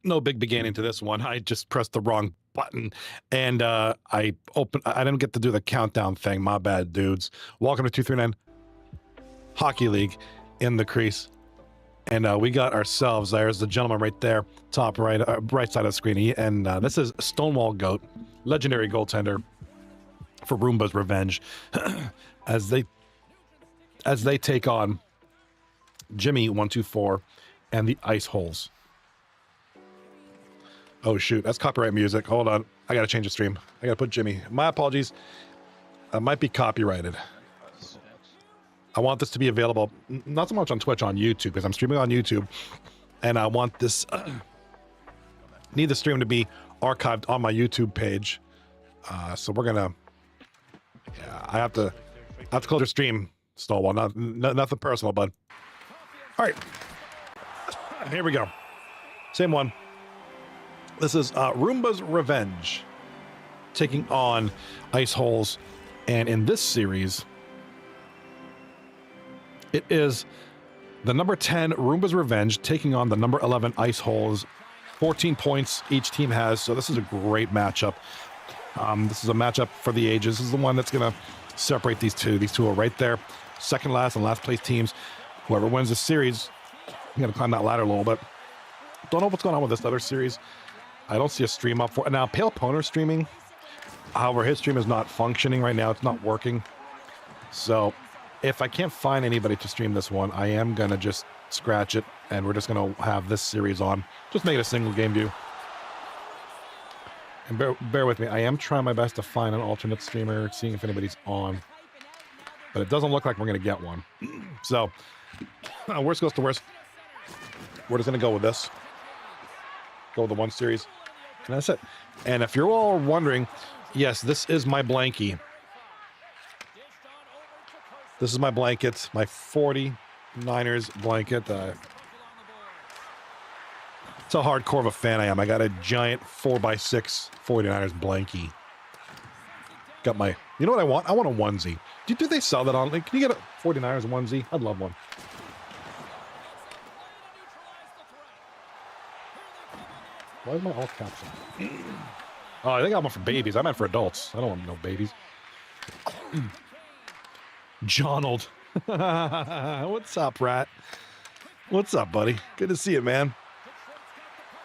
No big beginning to this one. I just pressed the wrong button and I didn't get to do the countdown thing. My bad, dudes. Welcome to 239 Hockey League in the crease. And we got ourselves, there's the gentleman right there, top right, right side of the screen. And this is Stonewall Goat, legendary goaltender for Roombas Revenge, as they take on Jimmy 124 and the Ice Holes. Oh shoot, that's copyright music. Hold on, I gotta change the stream. I gotta put Jimmy. My apologies. I might be copyrighted. I want this to be available, not so much on Twitch, on YouTube, because I'm streaming on YouTube, and I want this, need the stream to be archived on my YouTube page. So we're gonna, yeah, I have to close the stream, Stonewall. Nothing personal, bud. All right, here we go. Same one. This is Roomba's Revenge taking on Ice Holes, and in this series, it is the number 10 Roomba's Revenge taking on the number 11 Ice Holes. 14 points each team has, so this is a great matchup. This is a matchup for the ages. This is the one that's going to separate these two. These two are right there, second last and last place teams. Whoever wins this series, you got to climb that ladder a little bit. Don't know what's going on with this other series. I don't see a stream up for it. Now, Pale Poner streaming. However, his stream is not functioning right now. It's not working. So if I can't find anybody to stream this one, I am going to just scratch it, and we're just going to have this series on. Just make it a single game view. And bear with me. I am trying my best to find an alternate streamer, seeing if anybody's on. But it doesn't look like we're going to get one. So, worst goes to worst. We're just going to go with this. Go with the one series. And that's it. And if you're all wondering, yes, this is my blankie. This is my blanket, my 49ers blanket. That's how hardcore of a fan I am. I got a giant 4x6 49ers blankie. Got my, you know what I want? I want a onesie. Do they sell that on? Like, can you get a 49ers onesie? I'd love one. Why is my all caps on? Oh, I think I got one for babies. I meant for adults. I don't want no babies. Johnald. What's up, Rat? What's up, buddy? Good to see you, man.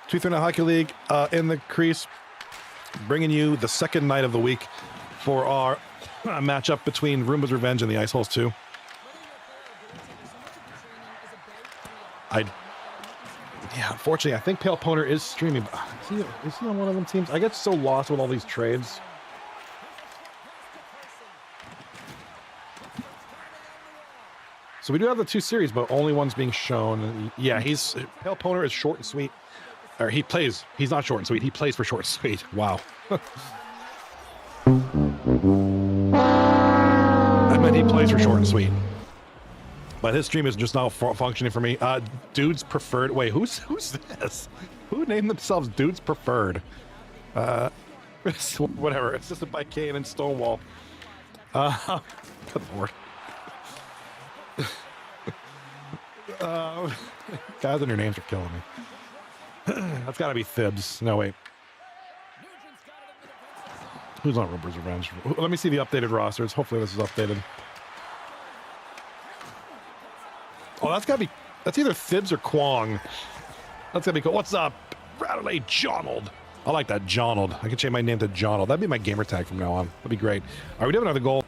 239 Hockey League in the crease, bringing you the second night of the week for our matchup between Roomba's Revenge and the Ice Holes 2. Yeah, unfortunately, I think Pale Poner is streaming. Is he on one of them teams? I get so lost with all these trades. So we do have the two series, but only one's being shown. Yeah, Pale Poner is short and sweet. Or he's not short and sweet. He plays for short and sweet. Wow. I meant he plays for short and sweet. But his stream is just not functioning for me. Dudes Preferred. Wait, who's this? Who named themselves Dudes Preferred? Whatever. It's just by Kane and Stonewall. Good lord. Guys and your names are killing me. That's got to be Thibs. No, wait. Who's on Roomba's Revenge? Let me see the updated rosters. Hopefully this is updated. Oh, that's either Thibs or Kwong. That's gonna be cool. What's up? Bradley Johnald. I like that, Johnald. I can change my name to Johnald. That'd be my gamer tag from now on. That'd be great. All right, we do have another goal.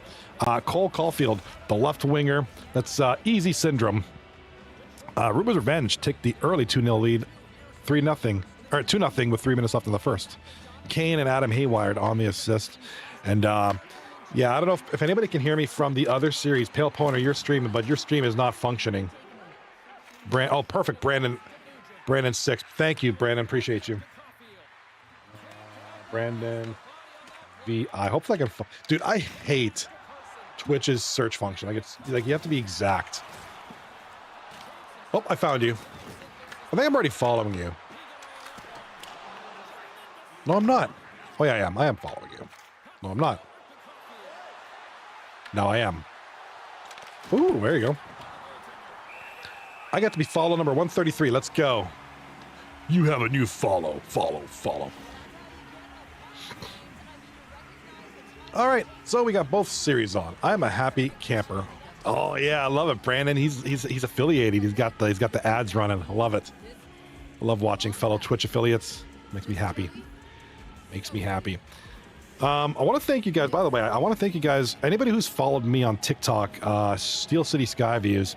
Cole Caulfield, the left winger. That's Easy Syndrome. Roomba's Revenge take the early 2-0 lead. 3-0, or 2-0 with 3 minutes left in the first. Kane and Adam Hayward on the assist. And yeah, I don't know if anybody can hear me from the other series. Pale Poner, you're streaming, but your stream is not functioning. Oh, perfect, Brandon 6. Thank you, Brandon. Appreciate you. Brandon VI. Hopefully I can. Dude, I hate Twitch's search function. Like, it's like you have to be exact. Oh, I found you. I think I'm already following you. No, I'm not. Oh, yeah, I am. I am following you. No, I'm not. No, I am. Ooh, there you go. I got to be follow number 133. Let's go. You have a new follow. Follow. All right, so we got both series on. I'm a happy camper. Oh yeah, I love it, Brandon. He's affiliated. He's got the ads running. I love it. I love watching fellow Twitch affiliates. Makes me happy. I want to thank you guys. By the way, I want to thank you guys. Anybody who's followed me on TikTok, Steel City Skyviews,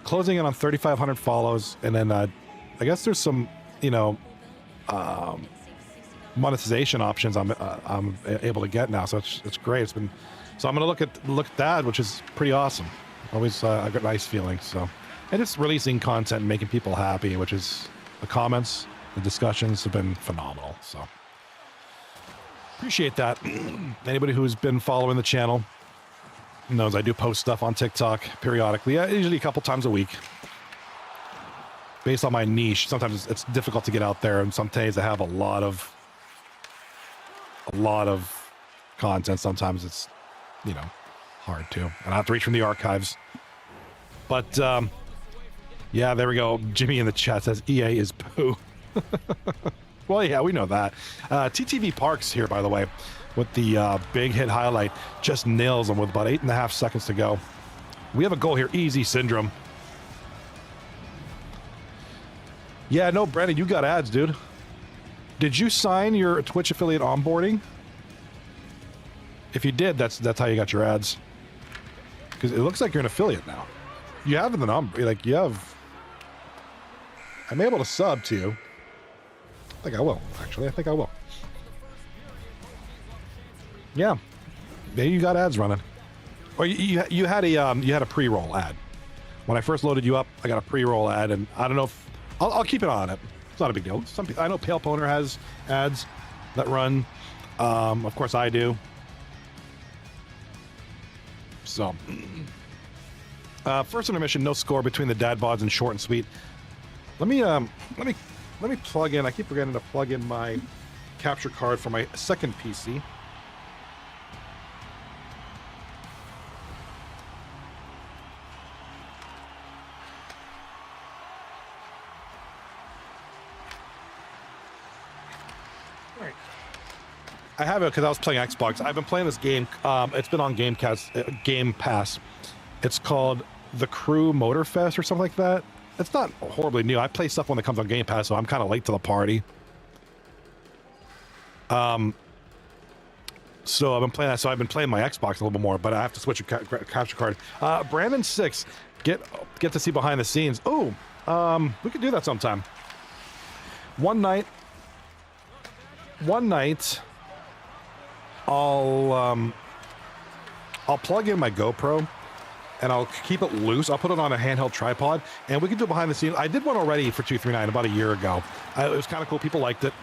closing in on 3,500 follows, and then I guess there's some, monetization options I'm able to get now. So it's great. So I'm gonna look at that, which is pretty awesome. Always I got nice feelings. So, and just releasing content and making people happy, which is the comments, the discussions have been phenomenal. So appreciate that. Anybody who's been following the channel knows I do post stuff on TikTok periodically, usually a couple times a week. Based on my niche, sometimes it's difficult to get out there, and some days I have a lot of content. Sometimes it's hard to, and I have to reach from the archives. But yeah, there we go. Jimmy in the chat says EA is poo. Well, yeah, we know that. TTV Parks here, by the way, with the big hit highlight, just nails them with about 8.5 seconds to go. We have a goal here. Easy syndrome. Yeah, no, Brandon, you got ads, dude. Did you sign your Twitch affiliate onboarding? If you did, that's how you got your ads. Because it looks like you're an affiliate now. You have the number, like you have. I'm able to sub to you. I think I will. Actually, I think I will. Yeah, maybe you got ads running, or you had a pre-roll ad. When I first loaded you up, I got a pre-roll ad, and I don't know if I'll keep it on it. It's not a big deal. Some people, I know Pale Poner has ads that run. Of course, I do. So, first intermission, no score between the dad bods and short and sweet. Let me plug in. I keep forgetting to plug in my capture card for my second PC. I have it because I was playing Xbox. I've been playing this game. It's been on Game Pass. It's called The Crew Motorfest or something like that. It's not horribly new. I play stuff when it comes on Game Pass, so I'm kind of late to the party. So I've been playing that. So I've been playing my Xbox a little bit more, but I have to switch a capture card. Brandon 6, get to see behind the scenes. Oh, we could do that sometime. One night. I'll plug in my GoPro and I'll keep it loose. I'll put it on a handheld tripod and we can do behind the scenes. I did one already for 239 about a year ago. It was kind of cool. People liked it.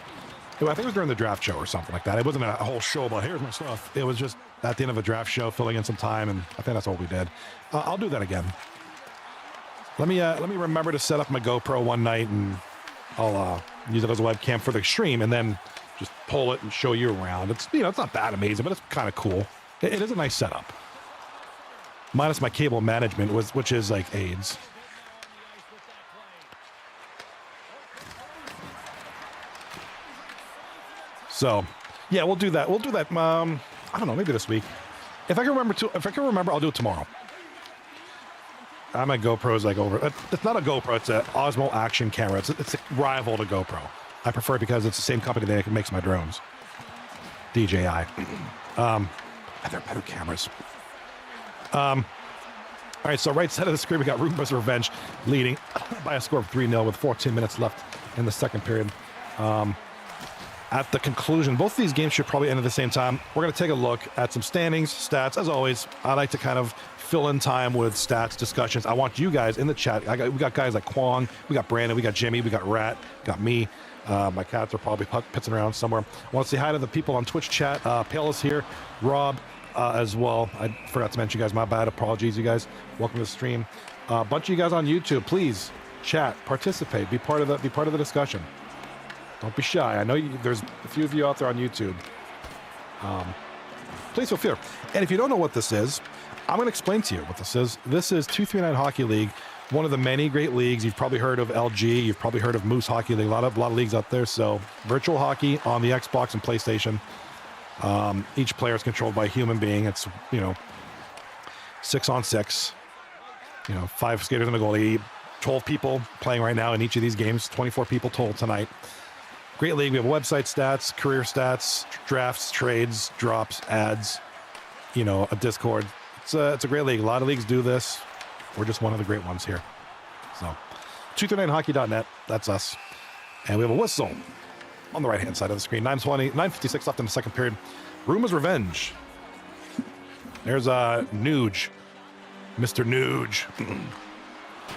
I think it was during the draft show or something like that. It wasn't a whole show about here's my stuff. It was just at the end of a draft show, filling in some time, and I think that's what we did. I'll do that again. Let me remember to set up my GoPro one night and I'll use it as a webcam for the stream and then just pull it and show you around. It's it's not that amazing, but it's kind of cool. It is a nice setup. Minus my cable management, which is like AIDS. So, yeah, we'll do that. We'll do that. I don't know, maybe this week. If I can remember, I'll do it tomorrow. My GoPro's like over. It's not a GoPro. It's an Osmo Action camera. It's a rival to GoPro. I prefer it because it's the same company that makes my drones. DJI. They're better cameras. All right, so right side of the screen, we got Roombas Revenge leading by a score of 3-0 with 14 minutes left in the second period. At the conclusion, both of these games should probably end at the same time. We're going to take a look at some standings, stats. As always, I like to kind of fill in time with stats discussions. I want you guys in the chat. We got guys like Kwong, we got Brandon, we got Jimmy, we got Rat, got me. My cats are probably pitzing around somewhere. I want to say hi to the people on Twitch chat. Pale is here, Rob as well. I forgot to mention you guys. My bad. Apologies, you guys. Welcome to the stream. A bunch of you guys on YouTube, please chat, participate, be part of the discussion. Don't be shy. I know there's a few of you out there on YouTube. Please feel free. And if you don't know what this is, I'm going to explain to you what this is. This is 239 Hockey League one of the many great leagues. You've probably heard of LG. You've probably heard of Moose Hockey. There's a lot of leagues out there. So virtual hockey on the Xbox and PlayStation. Each player is controlled by a human being. It's, 6-on-6. 5 skaters and a goalie. 12 people playing right now in each of these games. 24 people total tonight. Great league. We have website stats, career stats, drafts, trades, drops, ads, a Discord. It's a great league. A lot of leagues do this. We're just one of the great ones here. So 239hockey.net, that's us. And we have a whistle on the right-hand side of the screen. 9:56 left in the second period. Roombas Revenge. There's Nuge. Mr. Nuge.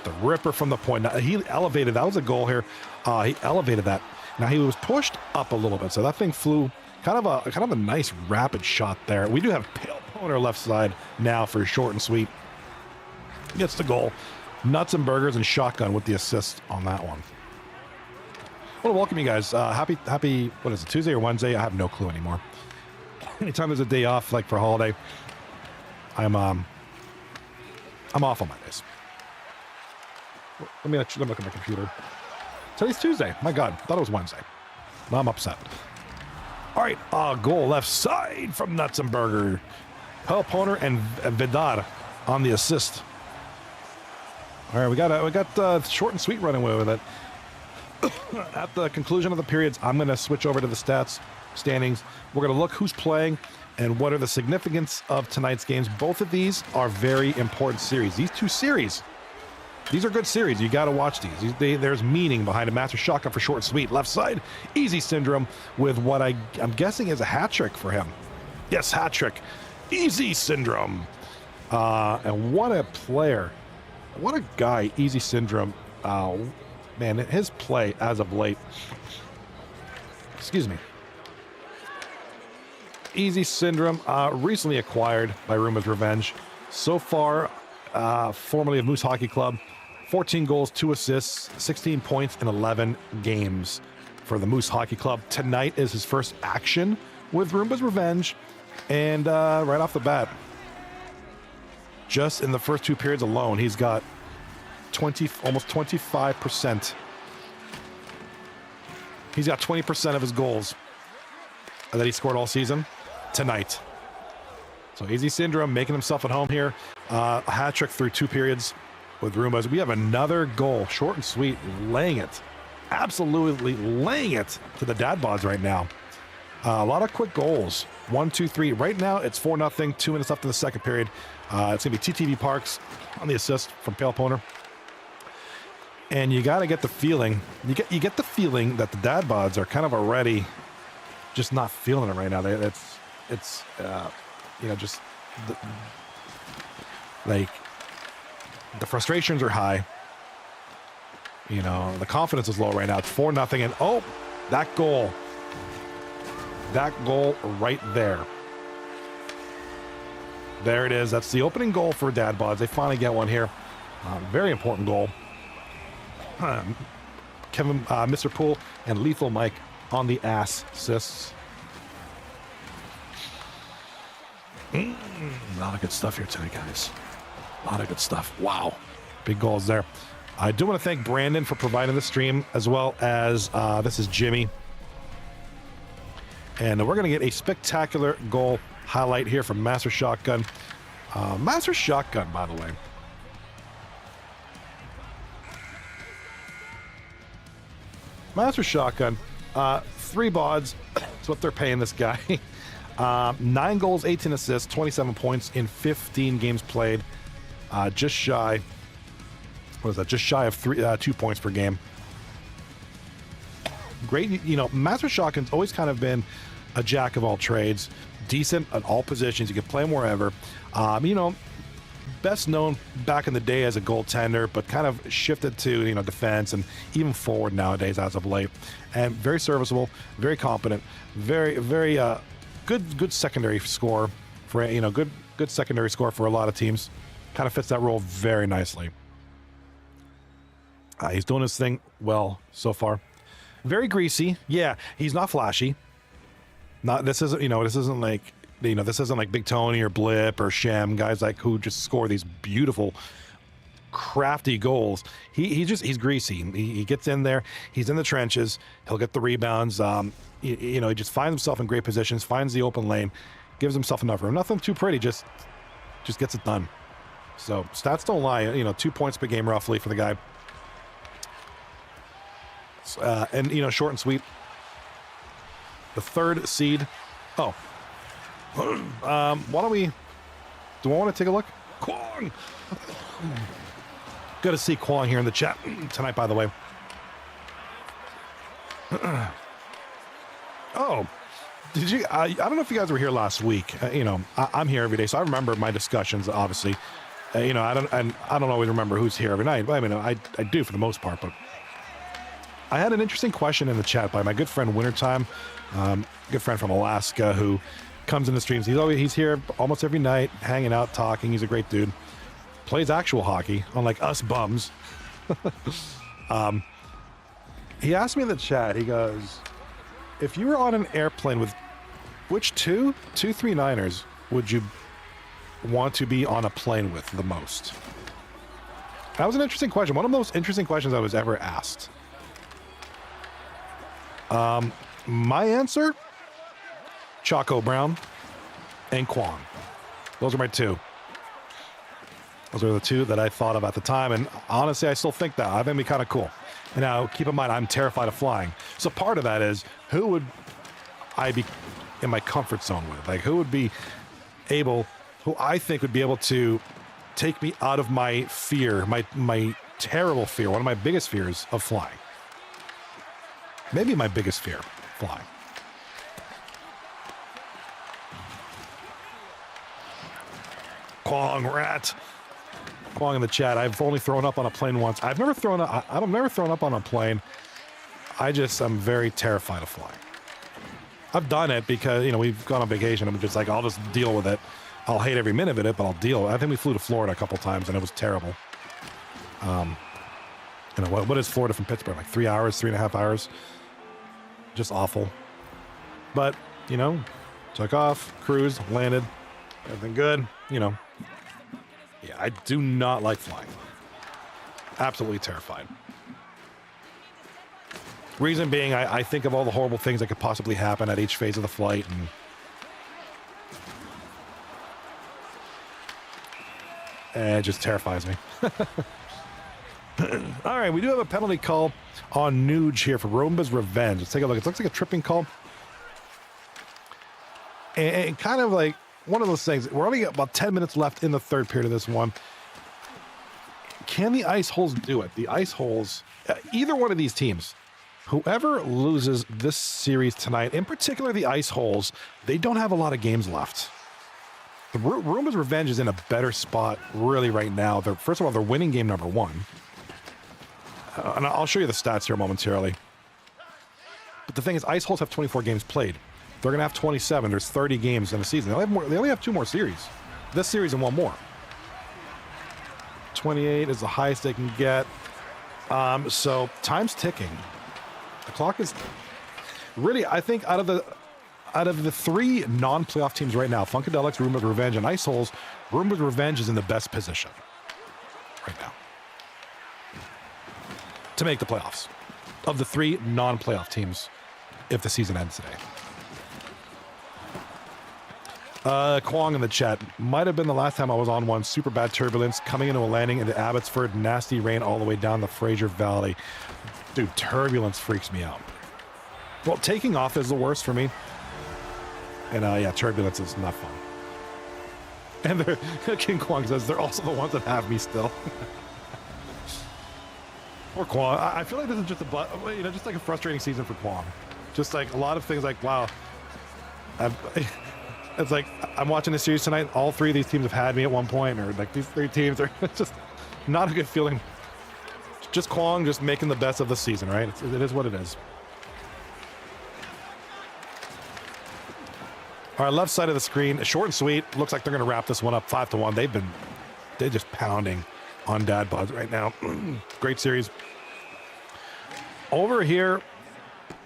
The ripper from the point. Now, he elevated. That was a goal here. He elevated that. Now he was pushed up a little bit, so that thing flew. Kind of a nice rapid shot there. We do have Pale on our left side now for short and sweet. Gets the goal. Nuts and Burgers and Shotgun with the assist on that one. I want to welcome you guys. Happy. What is it? Tuesday or Wednesday? I have no clue anymore. Anytime there's a day off, like for a holiday, I'm off on my days. Let me look at my computer. Today's Tuesday. My God, thought it was Wednesday. Now I'm upset. All right, goal left side from Nuts and Burger. Pelponer and Vidar on the assist. All right, we got short and sweet running away with it. At the conclusion of the periods, I'm going to switch over to the standings. We're going to look who's playing and what are the significance of tonight's games. Both of these are very important series. These two series, these are good series. You got to watch these. There's meaning behind a Master Shotgun for short and sweet. Left side, Easy Syndrome with what I'm guessing is a hat trick for him. Yes, hat trick. Easy Syndrome. And what a player. What a guy, Easy Syndrome. Man, his play as of late. Excuse me. Easy Syndrome, recently acquired by Roombas Revenge. So far, formerly of Moose Hockey Club, 14 goals, 2 assists, 16 points in 11 games for the Moose Hockey Club. Tonight is his first action with Roombas Revenge. And right off the bat, just in the first 2 periods alone, he's got almost 25%. He's got 20% of his goals that he scored all season tonight. So Easy Syndrome making himself at home here. A hat trick through 2 periods with Roombas. We have another goal, short and sweet, laying it. Absolutely laying it to the dad bods right now. A lot of quick goals. 1, 2, 3. Right now it's 4-0. 2 minutes left in the second period. It's going to be TTV Parks on the assist from Pale Poner. And you got to get the feeling, you get the feeling that the dad bods are kind of already just not feeling it right now. It's just the frustrations are high. The confidence is low right now. It's 4-0, and that goal right there. There it is. That's the opening goal for dad bods. They finally get one here. Very important goal. Kevin, Mr. Poole, and Lethal Mike on the assists. A lot of good stuff here tonight, guys. A lot of good stuff. Wow. Big goals there. I do want to thank Brandon for providing the stream, as well as this is Jimmy. And we're going to get a spectacular goal highlight here from Master Shotgun. Master Shotgun, by the way. Master Shotgun, 3 bods. That's what they're paying this guy. 9 goals, 18 assists, 27 points in 15 games played. Just shy. What is that? Just shy of 2 points per game. Great. Master Shotgun's always kind of been a jack of all trades. Decent at all positions. You can play him wherever. Best known back in the day as a goaltender, but kind of shifted to defense and even forward nowadays as of late. And very serviceable, very competent, very good secondary score for good secondary score for a lot of teams. Kind of fits that role very nicely. He's doing his thing well so far. Very greasy. Yeah, he's not flashy. This isn't like Big Tony or Blip or Shem, guys who just score these beautiful crafty goals. He's greasy. He gets in there. He's in the trenches. He'll get the rebounds. He just finds himself in great positions, finds the open lane, gives himself enough room. Nothing too pretty, just gets it done. So stats don't lie. 2 points per game roughly for the guy. And short and sweet. The third seed. Oh. Why don't we... Do I want to take a look? Kwong! Good to see Kwong here in the chat tonight, by the way. Oh, did you... I don't know if you guys were here last week. I'm here every day, so I remember my discussions, obviously. I don't always remember who's here every night. But I mean, I do for the most part, but... I had an interesting question in the chat by my good friend Wintertime, good friend from Alaska who comes in the streams. He's here almost every night, hanging out, talking. He's a great dude. Plays actual hockey, unlike us bums. He asked me in the chat, he goes, if you were on an airplane with which two 39ers would you want to be on a plane with the most? That was an interesting question. One of the most interesting questions I was ever asked. My answer, Choco Brown and Kwong. Those are my two. Those are the two that I thought of at the time. And honestly, I still think that. I think it'd be kind of cool. And now keep in mind, I'm terrified of flying. So part of that is who would I be in my comfort zone with? Like who I think would be able to take me out of my fear, my terrible fear, one of my biggest fears of flying. Maybe my biggest fear, flying. Kwong rat. Kwong in the chat. I've only thrown up on a plane once. I've never thrown up on a plane. I'm very terrified of flying. I've done it because, we've gone on vacation. I'm just like, I'll just deal with it. I'll hate every minute of it, but I'll deal. I think we flew to Florida a couple times and it was terrible. What is Florida from Pittsburgh? Like 3 hours, 3.5 hours. Just awful. But, took off, cruised, landed, everything good, Yeah, I do not like flying. Absolutely terrified. Reason being, I think of all the horrible things that could possibly happen at each phase of the flight, and it just terrifies me. All right, we do have a penalty call on Nuge here for Roombas Revenge. Let's take a look. It looks like a tripping call. And kind of like one of those things. We're only got about 10 minutes left in the third period of this one. Can the Ice Holes do it? The Ice Holes, either one of these teams, whoever loses this series tonight, in particular the Ice Holes, they don't have a lot of games left. The Roombas Revenge is in a better spot really right now. First of all, they're winning game number 1. And I'll show you the stats here momentarily. But the thing is, Ice Holes have 24 games played. They're going to have 27. There's 30 games in the season. They only have 2 more series. This series and 1 more. 28 is the highest they can get. So time's ticking. The clock is really, I think, out of the 3 non-playoff teams right now, Funkadelics, Roombas Revenge, and Ice Holes, Roombas Revenge is in the best position right now to make the playoffs of the 3 non-playoff teams if the season ends today. Kwong in the chat. Might have been the last time I was on one. Super bad turbulence coming into a landing into Abbotsford. Nasty rain all the way down the Fraser Valley. Dude, turbulence freaks me out. Well, taking off is the worst for me. And yeah, turbulence is not fun. And King Kwong says they're also the ones that have me still. Poor Kwong. I feel like this is just just like a frustrating season for Kwong. Just like a lot of things like, wow. It's like, I'm watching this series tonight. All 3 of these teams have had me at one point, or like these 3 teams are just not a good feeling. Just Kwong just making the best of the season, right? It is what it is. All right, left side of the screen, short and sweet. Looks like they're going to wrap this one up 5-1. They're just pounding on Dad Bods right now. Great series. Over here,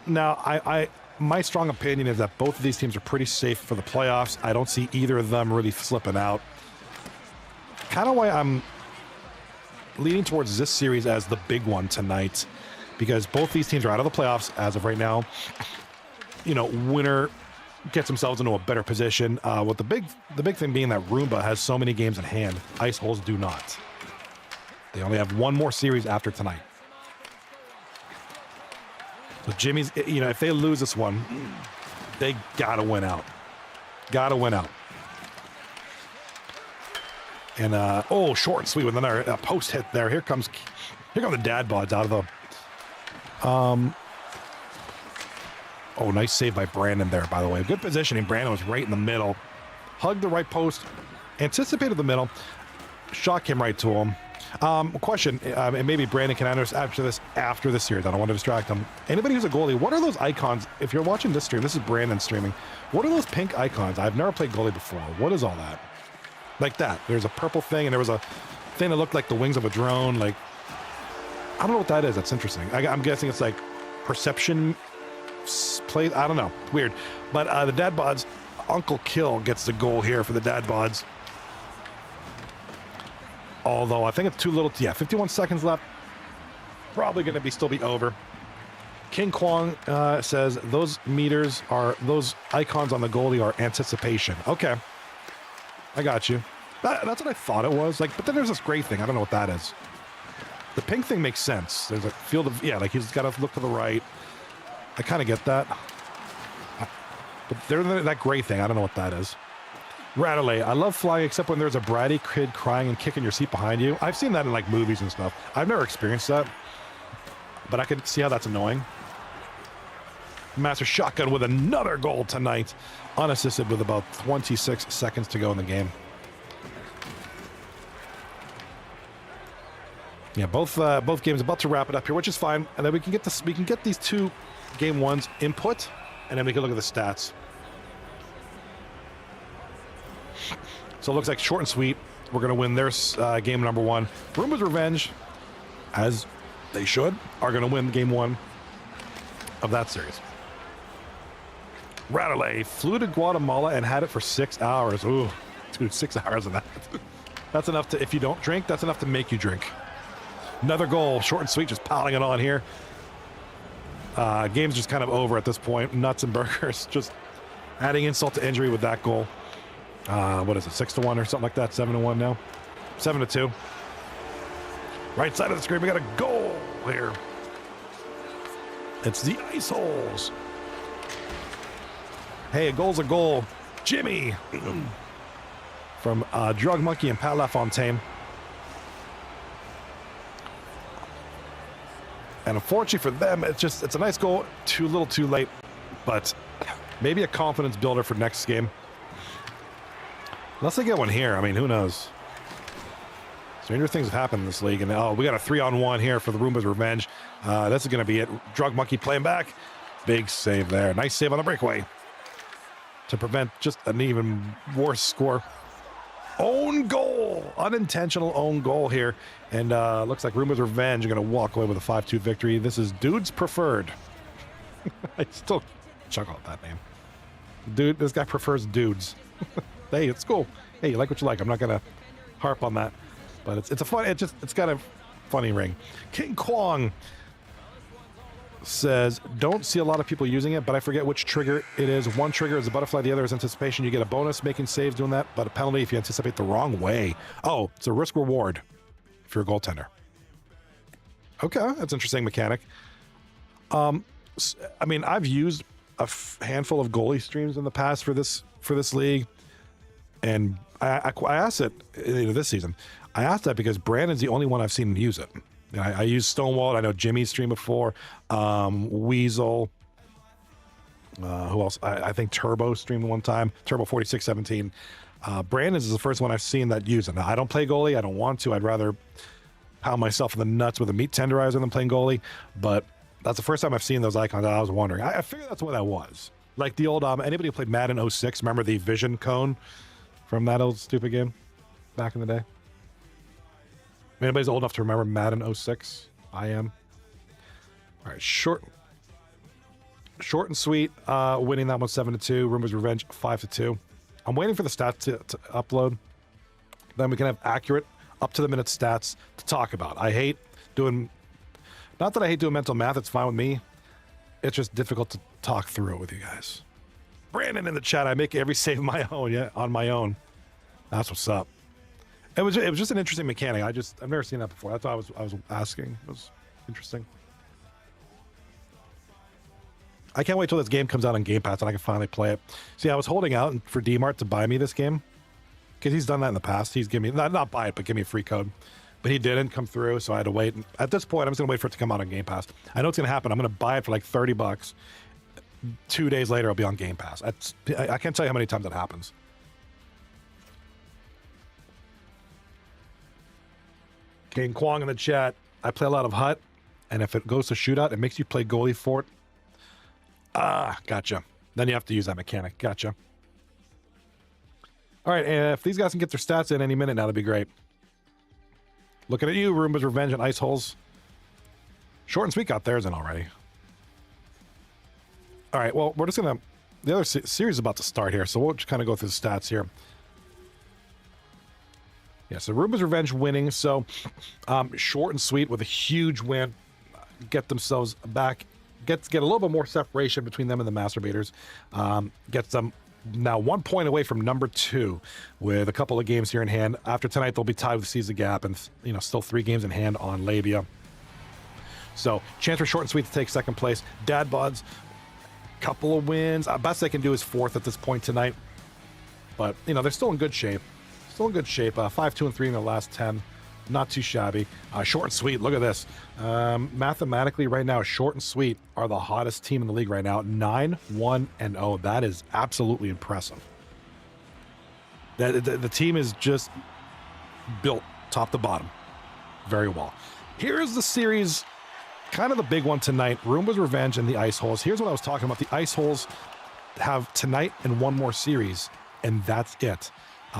now my strong opinion is that both of these teams are pretty safe for the playoffs. I don't see either of them really slipping out. Kind of why I'm leaning towards this series as the big one tonight, because both these teams are out of the playoffs as of right now. You know, winner gets themselves into a better position. With the big thing being that Roomba has so many games in hand, Ice Holes do not. They only have one more series after tonight. So Jimmy's, you know, if they lose this one, they gotta win out. Gotta win out. And oh, short and sweet with another post hit there. Here come the dad bods out of the. Oh, nice save by Brandon there, by the way. Good positioning. Brandon was right in the middle. Hugged the right post. Anticipated the middle. Shot came right to him. Question, and maybe Brandon can answer after this series. I don't want to distract him. Anybody who's a goalie, what are those icons? If you're watching this stream, this is Brandon streaming. What are those pink icons? I've never played goalie before. What is all that? Like that. There's a purple thing, and there was a thing that looked like the wings of a drone. Like, I don't know what that is. That's interesting. I'm guessing it's like perception play. I don't know. Weird. But the Dad Bods, Uncle Kill gets the goal here for the Dad Bods. Although I think it's too little. Yeah, 51 seconds left. Probably going to still be over. King Kwong says those icons on the goalie are anticipation. Okay. I got you. That's what I thought it was. Like, but then there's this gray thing. I don't know what that is. The pink thing makes sense. There's a field of, yeah, like he's got to look to the right. I kind of get that. But there's that gray thing. I don't know what that is. Rattley, I love flying except when there's a bratty kid crying and kicking your seat behind you. I've seen that in like movies and stuff. I've never experienced that, but I can see how that's annoying. Master Shotgun with another goal tonight, unassisted with about 26 seconds to go in the game. Yeah, both games about to wrap it up here, which is fine, and then we can get these two game ones input, and then we can look at the stats. So it looks like short and sweet. We're going to win their game number one. Roombas Revenge, as they should, are going to win game one of that series. Rattley flew to Guatemala and had it for 6 hours. Ooh, dude, 6 hours of that. That's enough to, if you don't drink, that's enough to make you drink. Another goal, short and sweet, just piling it on here. Game's just kind of over at this point. Nuts and burgers, just adding insult to injury with that goal. What is it, 6-1 or something like that? 7-1 now? 7-2. Right side of the screen, we got a goal here. It's the Ice Holes. Hey, a goal's a goal. Jimmy from Drug Monkey and Pat LaFontaine. And unfortunately for them, it's a nice goal. Too little too late, but maybe a confidence builder for next game. Unless they get one here, I mean, who knows? Stranger things have happened in this league. And oh, we got a 3-on-1 here for the Roombas Revenge. This is going to be it. Drug Monkey playing back. Big save there. Nice save on the breakaway to prevent just an even worse score. Own goal. Unintentional own goal here. And looks like Roombas Revenge are going to walk away with a 5-2 victory. This is Dude's Preferred. I still chuckle at that name. Dude, this guy prefers dudes. Hey, it's cool. Hey, you like what you like. I'm not gonna harp on that, but it's a fun. It's got a funny ring. King Kwong says, don't see a lot of people using it, but I forget which trigger it is. One trigger is a butterfly, the other is anticipation. You get a bonus making saves doing that, but a penalty if you anticipate the wrong way. Oh, it's a risk reward if you're a goaltender. Okay, that's an interesting mechanic. I mean, I've used a handful of goalie streams in the past for this league. And I asked it this season. I asked that because Brandon's the only one I've seen use it. I used Stonewall. I know Jimmy's streamed before. Weasel. Who else? I think Turbo streamed one time. Turbo 4617. Brandon's is the first one I've seen that use it. Now, I don't play goalie. I don't want to. I'd rather pound myself in the nuts with a meat tenderizer than playing goalie. But that's the first time I've seen those icons. I was wondering. I figured that's what that was. Like the old, anybody who played Madden 06, remember the vision cone from that old stupid game back in the day? Anybody's old enough to remember Madden 06? I am. All right, short and sweet, winning that one 7-2. Roombas Revenge 5-2. I'm waiting for the stats to upload. Then we can have accurate, up-to-the-minute stats to talk about. I hate doing... Not that I hate doing mental math. It's fine with me. It's just difficult to talk through it with you guys. Brandon in the chat. I make every save my own. Yeah, on my own. That's what's up. It was just an interesting mechanic. I've never seen that before. That's why I was asking. It was interesting. I can't wait till this game comes out on Game Pass and I can finally play it. See, I was holding out for D-Mart to buy me this game because he's done that in the past. He's given me not buy it, but give me a free code. But he didn't come through, so I had to wait. And at this point, I'm just gonna wait for it to come out on Game Pass. I know it's gonna happen. I'm gonna buy it for like $30. 2 days later, it'll be on Game Pass. I can't tell you how many times that happens. King Kwong in the chat. I play a lot of Hut, and if it goes to shootout, it makes you play goalie for it. Ah, gotcha. Then you have to use that mechanic. Gotcha. All right, if these guys can get their stats in any minute now, that'd be great. Looking at you, Roombas Revenge and Ice Holes. Short and Sweet got theirs in already. All right, well, we're just going to... The other series is about to start here, so we'll just kind of go through the stats here. Yeah, so Roombas Revenge winning, so Short and Sweet with a huge win. Get themselves back... Get a little bit more separation between them and the Masturbators. Gets them now 1 point away from number 2 with a couple of games here in hand. After tonight, they'll be tied with Seize the Gap and, still 3 games in hand on Labia. So, chance for Short and Sweet to take second place. Dad Bods, couple of wins. Best they can do is 4th at this point tonight. But, they're still in good shape. 5-2-3 in their last 10. Not too shabby. Short and Sweet, look at this. Mathematically, right now, Short and Sweet are the hottest team in the league right now. 9-1-0. That is absolutely impressive. The team is just built top to bottom very well. Here's the series, kind of the big one tonight. Roombas Revenge and the Ice Holes. Here's what I was talking about. The Ice Holes have tonight and one more series, and that's it.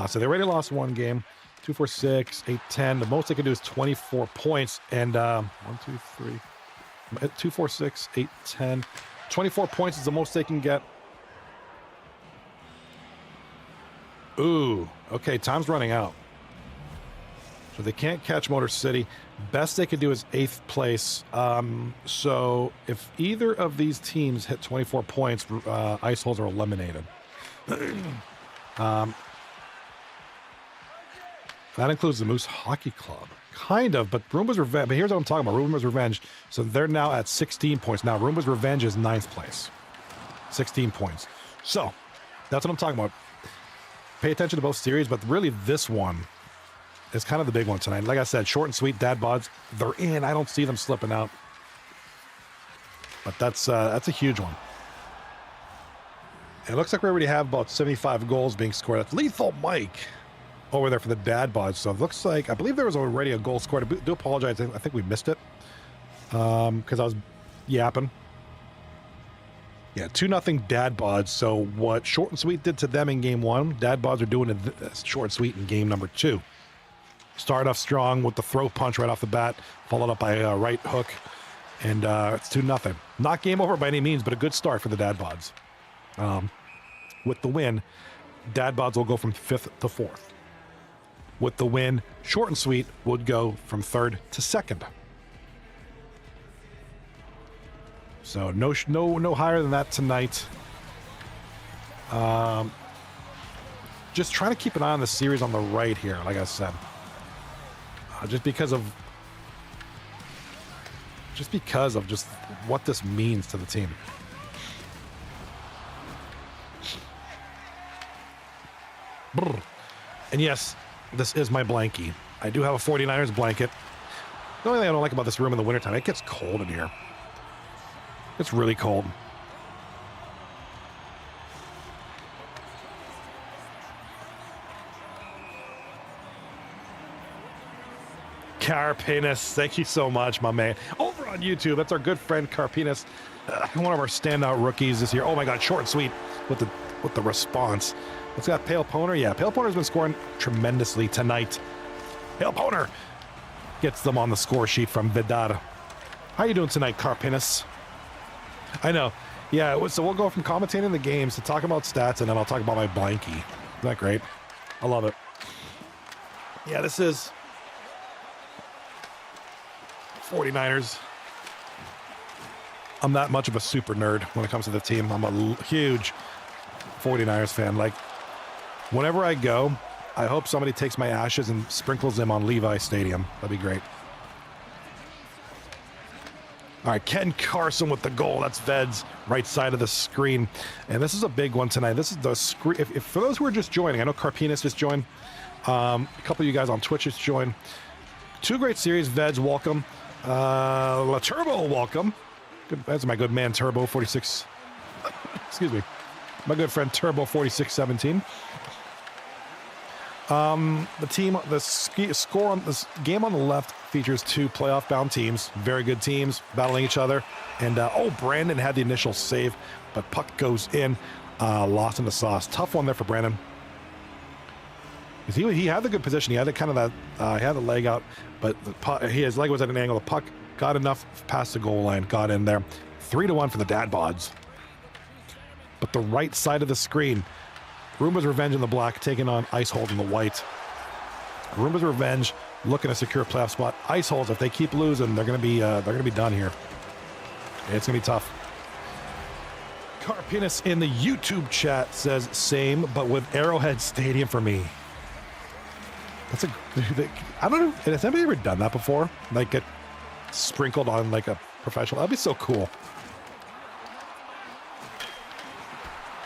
So they already lost one game. 2, 4, 6, 8, 10. The most they can do is 24 points. And 1, 2, 3, 2, 4, 6, 8, 10. 24 points is the most they can get. Ooh, okay, time's running out. So they can't catch Motor City. Best they could do is 8th place. So if either of these teams hit 24 points, Ice Holes are eliminated. That includes the Moose Hockey Club. Kind of, but Roombas Revenge. But here's what I'm talking about. Roombas Revenge. So they're now at 16 points. Now, Roombas Revenge is 9th place. 16 points. So, that's what I'm talking about. Pay attention to both series, but really this one is kind of the big one tonight. Like I said, Short and Sweet, Dad Bods, they're in. I don't see them slipping out. But that's a huge one. It looks like we already have about 75 goals being scored. That's Lethal Mike over there for the Dad Bods. So it looks like, I believe there was already a goal scored. I do apologize. I think we missed it because I was yapping. Yeah, 2-0 Dad Bods. So what Short and Sweet did to them in game 1, Dad Bods are doing to Short and Sweet in game number 2. Start off strong with the throat punch right off the bat, followed up by a right hook, and it's 2-0. Not game over by any means, but a good start for the Dad Bods. With the win, Dad Bods will go from 5th to 4th. With the win, Short and Sweet would go from 3rd to 2nd. So no higher than that tonight. Just trying to keep an eye on the series on the right here, like I said. Just because of just what this means to the team. Brr. And yes, this is my blankie. I do have a 49ers blanket. The only thing I don't like about this room in the wintertime, it gets cold in here. It's really cold. Carpinus, thank you so much, my man. Over on YouTube, that's our good friend Carpinus, one of our standout rookies this year. Oh my God, Short and Sweet with the response. Let's got Pale Poner. Yeah, Pale Poner's been scoring tremendously tonight. Pale Poner gets them on the score sheet from Vidar. How you doing tonight, Carpinus? I know. Yeah, so we'll go from commentating the games to talking about stats, and then I'll talk about my blankie. Isn't that great? I love it. Yeah, this is 49ers. I'm that much of a super nerd when it comes to the team. I'm a huge 49ers fan. Like, whenever I go, I hope somebody takes my ashes and sprinkles them on Levi Stadium. That'd be great. All right, Ken Carson with the goal. That's Ved's right side of the screen. And this is a big one tonight. This is the screen. If for those who are just joining, I know Carpinas just joined. A couple of you guys on Twitch just joined. Two great series. Ved's welcome. La Turbo welcome. Good, that's my good man Turbo 46. Excuse me. My good friend Turbo 4617. The team, score on this game on the left features two playoff-bound teams, very good teams battling each other. And Brandon had the initial save, but puck goes in, lost in the sauce. Tough one there for Brandon. He had the good position. He had the kind of that. He had the leg out, but his leg was at an angle. The puck got enough past the goal line, got in there. 3-1 for the Dad Bods. But the right side of the screen. Roombas Revenge in the black, taking on Ice Hold in the white. Roombas Revenge looking to secure a playoff spot. Ice Holds, if they keep losing, they're gonna be done here. It's gonna be tough. Carpinas in the YouTube chat says same, but with Arrowhead Stadium for me. I don't know. Has anybody ever done that before? Like get sprinkled on like a professional? That'd be so cool.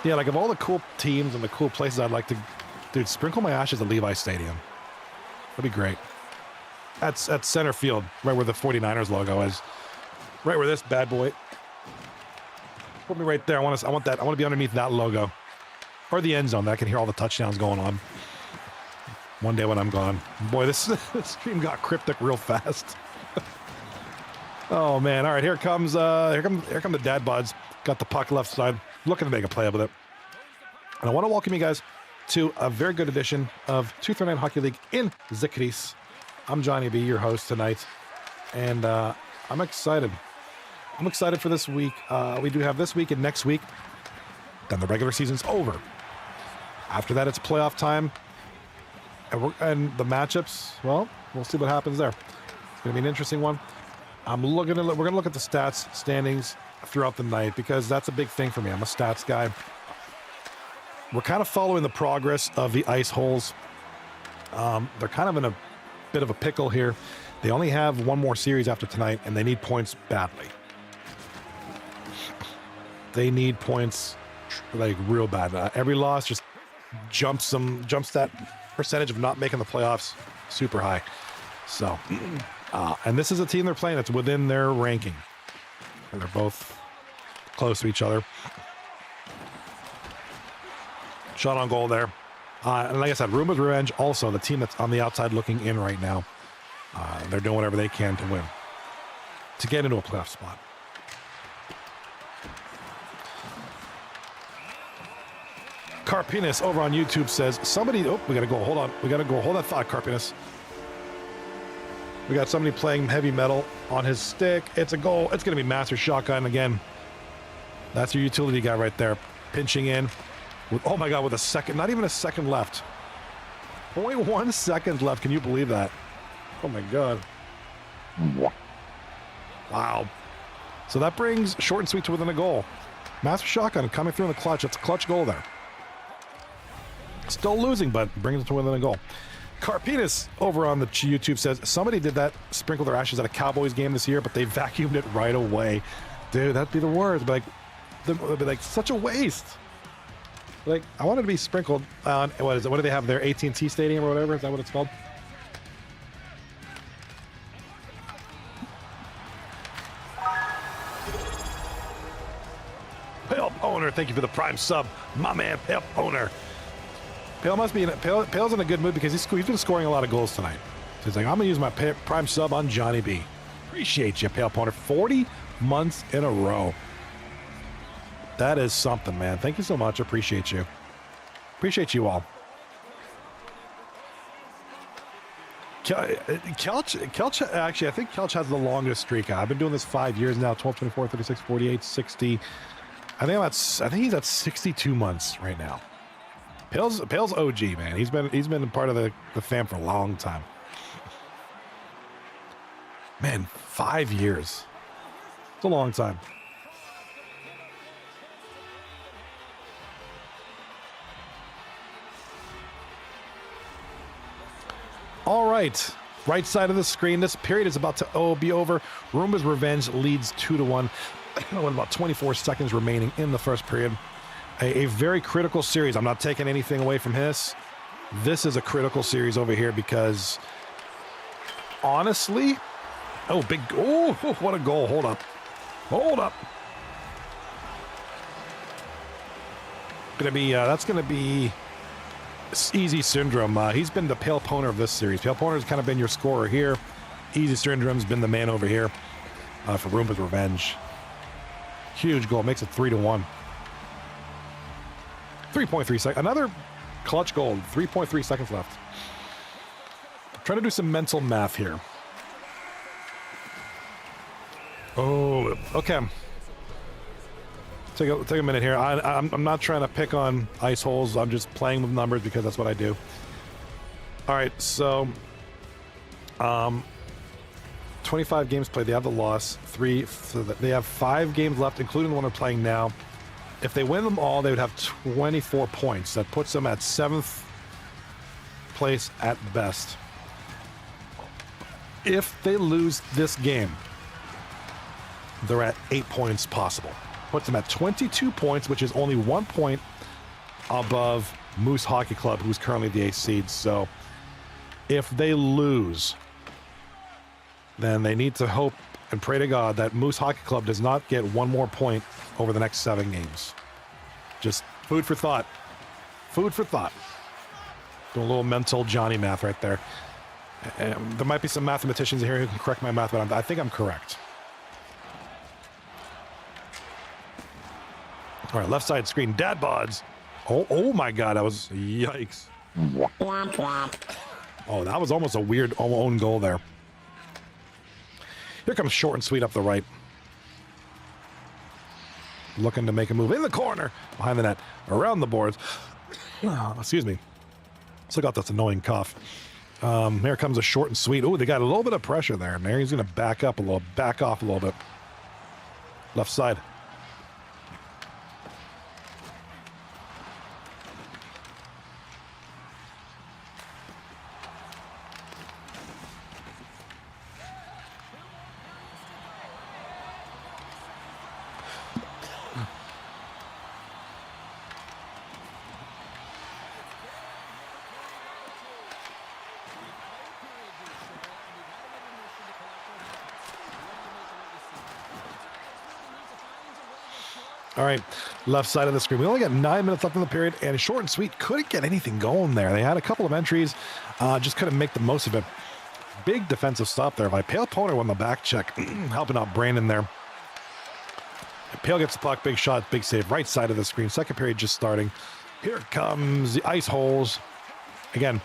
Yeah, like of all the cool teams and the cool places I'd like to, dude, sprinkle my ashes at Levi Stadium. That'd be great. That's at center field, right where the 49ers logo is. Right where this bad boy. Put me right there. I want to be underneath that logo. Or the end zone that I can hear all the touchdowns going on. One day when I'm gone. Boy, this stream got cryptic real fast. Oh man. All right, here come the Dad Bods. Got the puck left side. Looking to make a play with it. And I want to welcome you guys to a very good edition of 239 Hockey League in Zikris. I'm Johnny B, your host tonight. And I'm excited. I'm excited for this week. We do have this week and next week. Then the regular season's over. After that, it's playoff time. And the matchups, well, we'll see what happens there. It's going to be an interesting one. We're going to look at the stats, standings throughout the night because that's a big thing for me. I'm a stats guy. We're kind of following the progress of the Ice Holes. They're kind of in a bit of a pickle here. They only have one more series after tonight, and they need points badly. They need points like real bad. Every loss just jumps that percentage of not making the playoffs super high. So, and this is a team they're playing that's within their ranking. And they're both close to each other. Shot on goal there. And like I said, Roombas Revenge, also the team that's on the outside looking in right now. They're doing whatever they can to win, to get into a playoff spot. Carpinas over on YouTube says, we got to go. Hold on. We got to go. Hold that thought, Carpinas. We got somebody playing heavy metal on his stick. It's a goal. It's going to be Master Shotgun again. That's your utility guy right there. Pinching in. Oh my God, with a second, not even a second left. 0.1 seconds left. Can you believe that? Oh my God. Wow. So that brings short and sweet to within a goal. Master Shotgun coming through in the clutch. It's a clutch goal there. Still losing, but brings it to within a goal. Carpinas over on the YouTube says, somebody did that, sprinkle their ashes at a Cowboys game this year, but they vacuumed it right away. Dude, that'd be the worst. It'd be like such a waste. Like, I wanted to be sprinkled on, what is it? What do they have there? AT&T Stadium or whatever? Is that what it's called? Pale Owner, thank you for the prime sub. My man, Pale Owner. Pale must be Pale's in a good mood because he's been scoring a lot of goals tonight. So he's like, I'm gonna use my prime sub on Johnny B. Appreciate you, Pale Owner. 40 months in a row. That is something, man. Thank you so much. Appreciate you. Appreciate you all. Kelch, actually, I think Kelch has the longest streak. I've been doing this 5 years now. 12, 24, 36, 48, 60. I think he's at 62 months right now. Pale's OG, man. He's been a part of the fam for a long time. Man, 5 years. It's a long time. All right. Right side of the screen. This period is about to be over. Roombas Revenge leads 2-1 with about 24 seconds remaining in the first period. A very critical series. I'm not taking anything away from this. This is a critical series over here because honestly, oh, what a goal. Hold up. That's gonna be Easy Syndrome. He's been the Pale Poner of this series. Pale Poner's kind of been your scorer here. Easy Syndrome's been the man over here for Roombas Revenge. Huge goal, makes it 3-1. 3.3 seconds. Another clutch goal. 3.3 seconds left. Try to do some mental math here. Oh, okay. Take a minute here. I'm not trying to pick on ice holes. I'm just playing with numbers because that's what I do. All right, so 25 games played. They have the loss. So they have 5 games left, including the one they're playing now. If they win them all, they would have 24 points. That puts them at 7th place at best. If they lose this game, they're at 8 points possible. Puts them at 22 points, which is only 1 point above Moose Hockey Club, who's currently the 8th seed. So if they lose, then they need to hope and pray to God that Moose Hockey Club does not get 1 more point over the next 7 games. Just food for thought. Food for thought. Doing a little mental Johnny math right there. There might be some mathematicians here who can correct my math, but I think I'm correct. All right, left side screen, Dad Bods. Oh my God, that was, yikes. Oh, that was almost a weird own goal there. Here comes short and sweet up the right. Looking to make a move in the corner, behind the net, around the boards. Excuse me. Still got this annoying cough. Here comes a short and sweet. Oh, they got a little bit of pressure there. And there he's going to back off a little bit. Left side. All right, left side of the screen. We only got 9 minutes left in the period, and short and sweet couldn't get anything going there. They had a couple of entries, just couldn't make the most of it. Big defensive stop there by Pale Poner on the back check, helping out Brandon there. Pale gets the puck, big shot, big save, right side of the screen. Second period just starting. Here comes the ice holes. Again,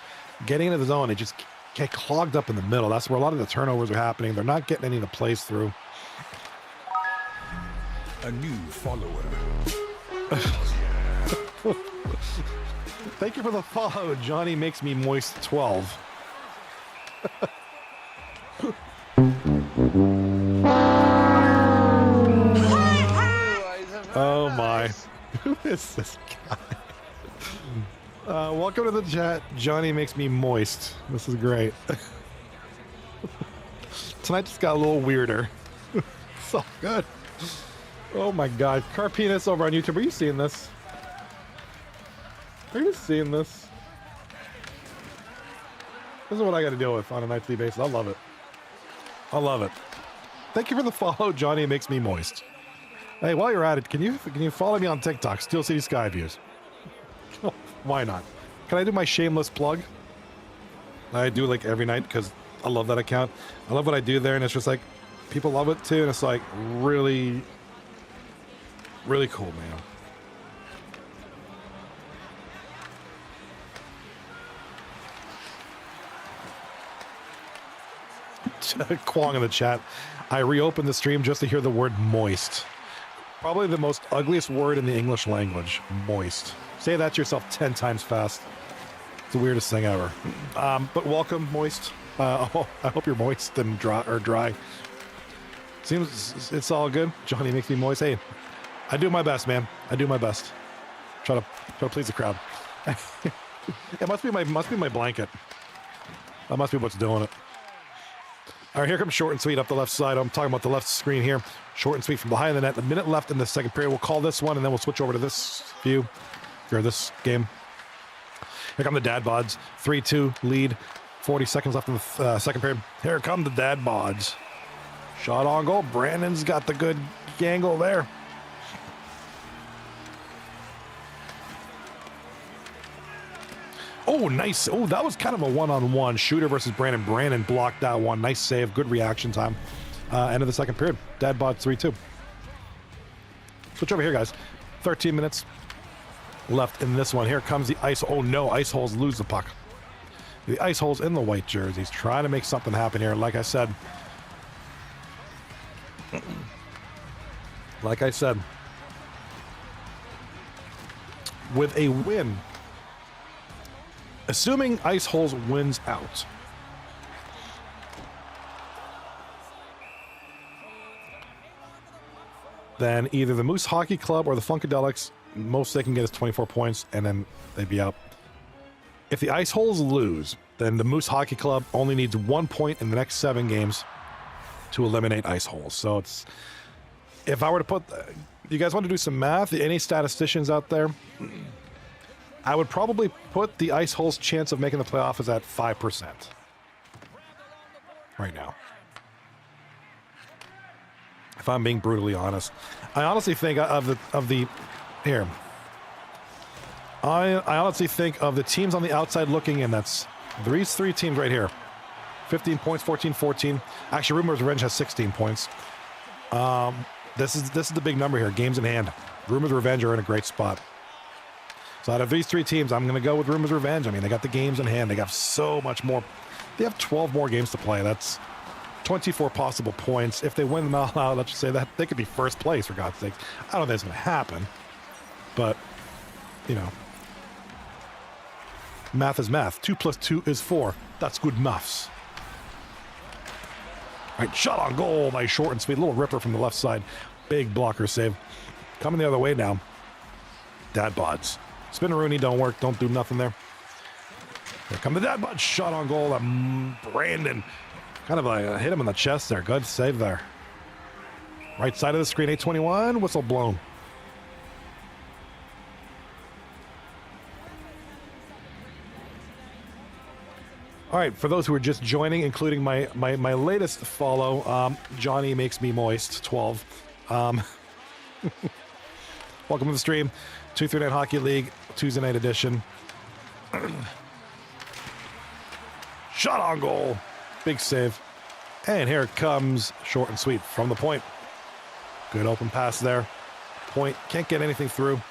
getting into the zone, they just get clogged up in the middle. That's where a lot of the turnovers are happening. They're not getting any of the plays through. A new follower. Thank you for the follow. Johnny makes me moist 12. Oh my. Who is this guy? Welcome to the chat. Johnny makes me moist. This is great. Tonight just got a little weirder. So good. Oh my God. Carpenis over on YouTube. Are you seeing this? Are you seeing this? This is what I got to deal with on a nightly basis. I love it. I love it. Thank you for the follow. Johnny makes me moist. Hey, while you're at it, can you follow me on TikTok? Steel City Sky Views. Why not? Can I do my shameless plug? I do like every night because I love that account. I love what I do there, and it's just like people love it too, and it's like really, really cool, man. Kwong in the chat. I reopened the stream just to hear the word moist. Probably the most ugliest word in the English language. Moist. Say that to yourself 10 times fast. It's the weirdest thing ever. But welcome, Moist. Oh, I hope you're moist and dry. Seems it's all good. Johnny makes me moist. Hey, I do my best, man. I do my best. Try to please the crowd. It must be my blanket. That must be what's doing it. All right, here comes short and sweet up the left side. I'm talking about the left screen here. Short and sweet from behind the net. A minute left in the second period. We'll call this one, and then we'll switch over to this view, or this game. Here come the Dad Bods. 3-2 lead. 40 seconds left in the second period. Here come the Dad Bods. Shot on goal. Brandon's got the good angle there. Oh, nice. Oh, that was kind of a one-on-one. Shooter versus Brandon. Brandon blocked that one. Nice save. Good reaction time. End of the second period. Dad Bods 3-2. Switch over here, guys. 13 minutes left in this one. Here comes the ice. Oh, no. Ice holes lose the puck. The ice holes in the white jerseys. Trying to make something happen here. Like I said, with a win, assuming Ice Holes wins out, then either the Moose Hockey Club or the Funkadelics, most they can get is 24 points, and then they'd be out. If the Ice Holes lose, then the Moose Hockey Club only needs 1 point in the next 7 games to eliminate Ice Holes. So it's, if I were to put, you guys want to do some math? Any statisticians out there? I would probably put the Ice Holes' chance of making the playoff is at 5% right now. If I'm being brutally honest, I honestly think here. I honestly think of the teams on the outside looking in. That's these 3 teams right here. 15 points, 14. Actually, Roombas Revenge has 16 points. This is the big number here. Games in hand. Roombas Revenge are in a great spot. So out of these 3 teams, I'm going to go with Roombas Revenge. I mean, they got the games in hand. They got so much more. They have 12 more games to play. That's 24 possible points. If they win them all out, let's just say that they could be first place, for God's sake. I don't think it's going to happen. But, you know, math is math. 2 + 2 is 4. That's good maths. All right, shot on goal by Short and Sweet. Little ripper from the left side. Big blocker save. Coming the other way now. Dad Bods. Spin-a-rooney don't work. Don't do nothing there. Here come the Dad Bods. Shot on goal. Brandon kind of hit him in the chest there. Good save there. Right side of the screen. 8:21. Whistle blown. All right, for those who are just joining, including my latest follow, Johnny Makes Me Moist 12. Welcome to the stream. 239 Hockey League, Tuesday night edition. Shot on goal. Big save. And here it comes, Short and Sweet from the point. Good open pass there. Point, can't get anything through.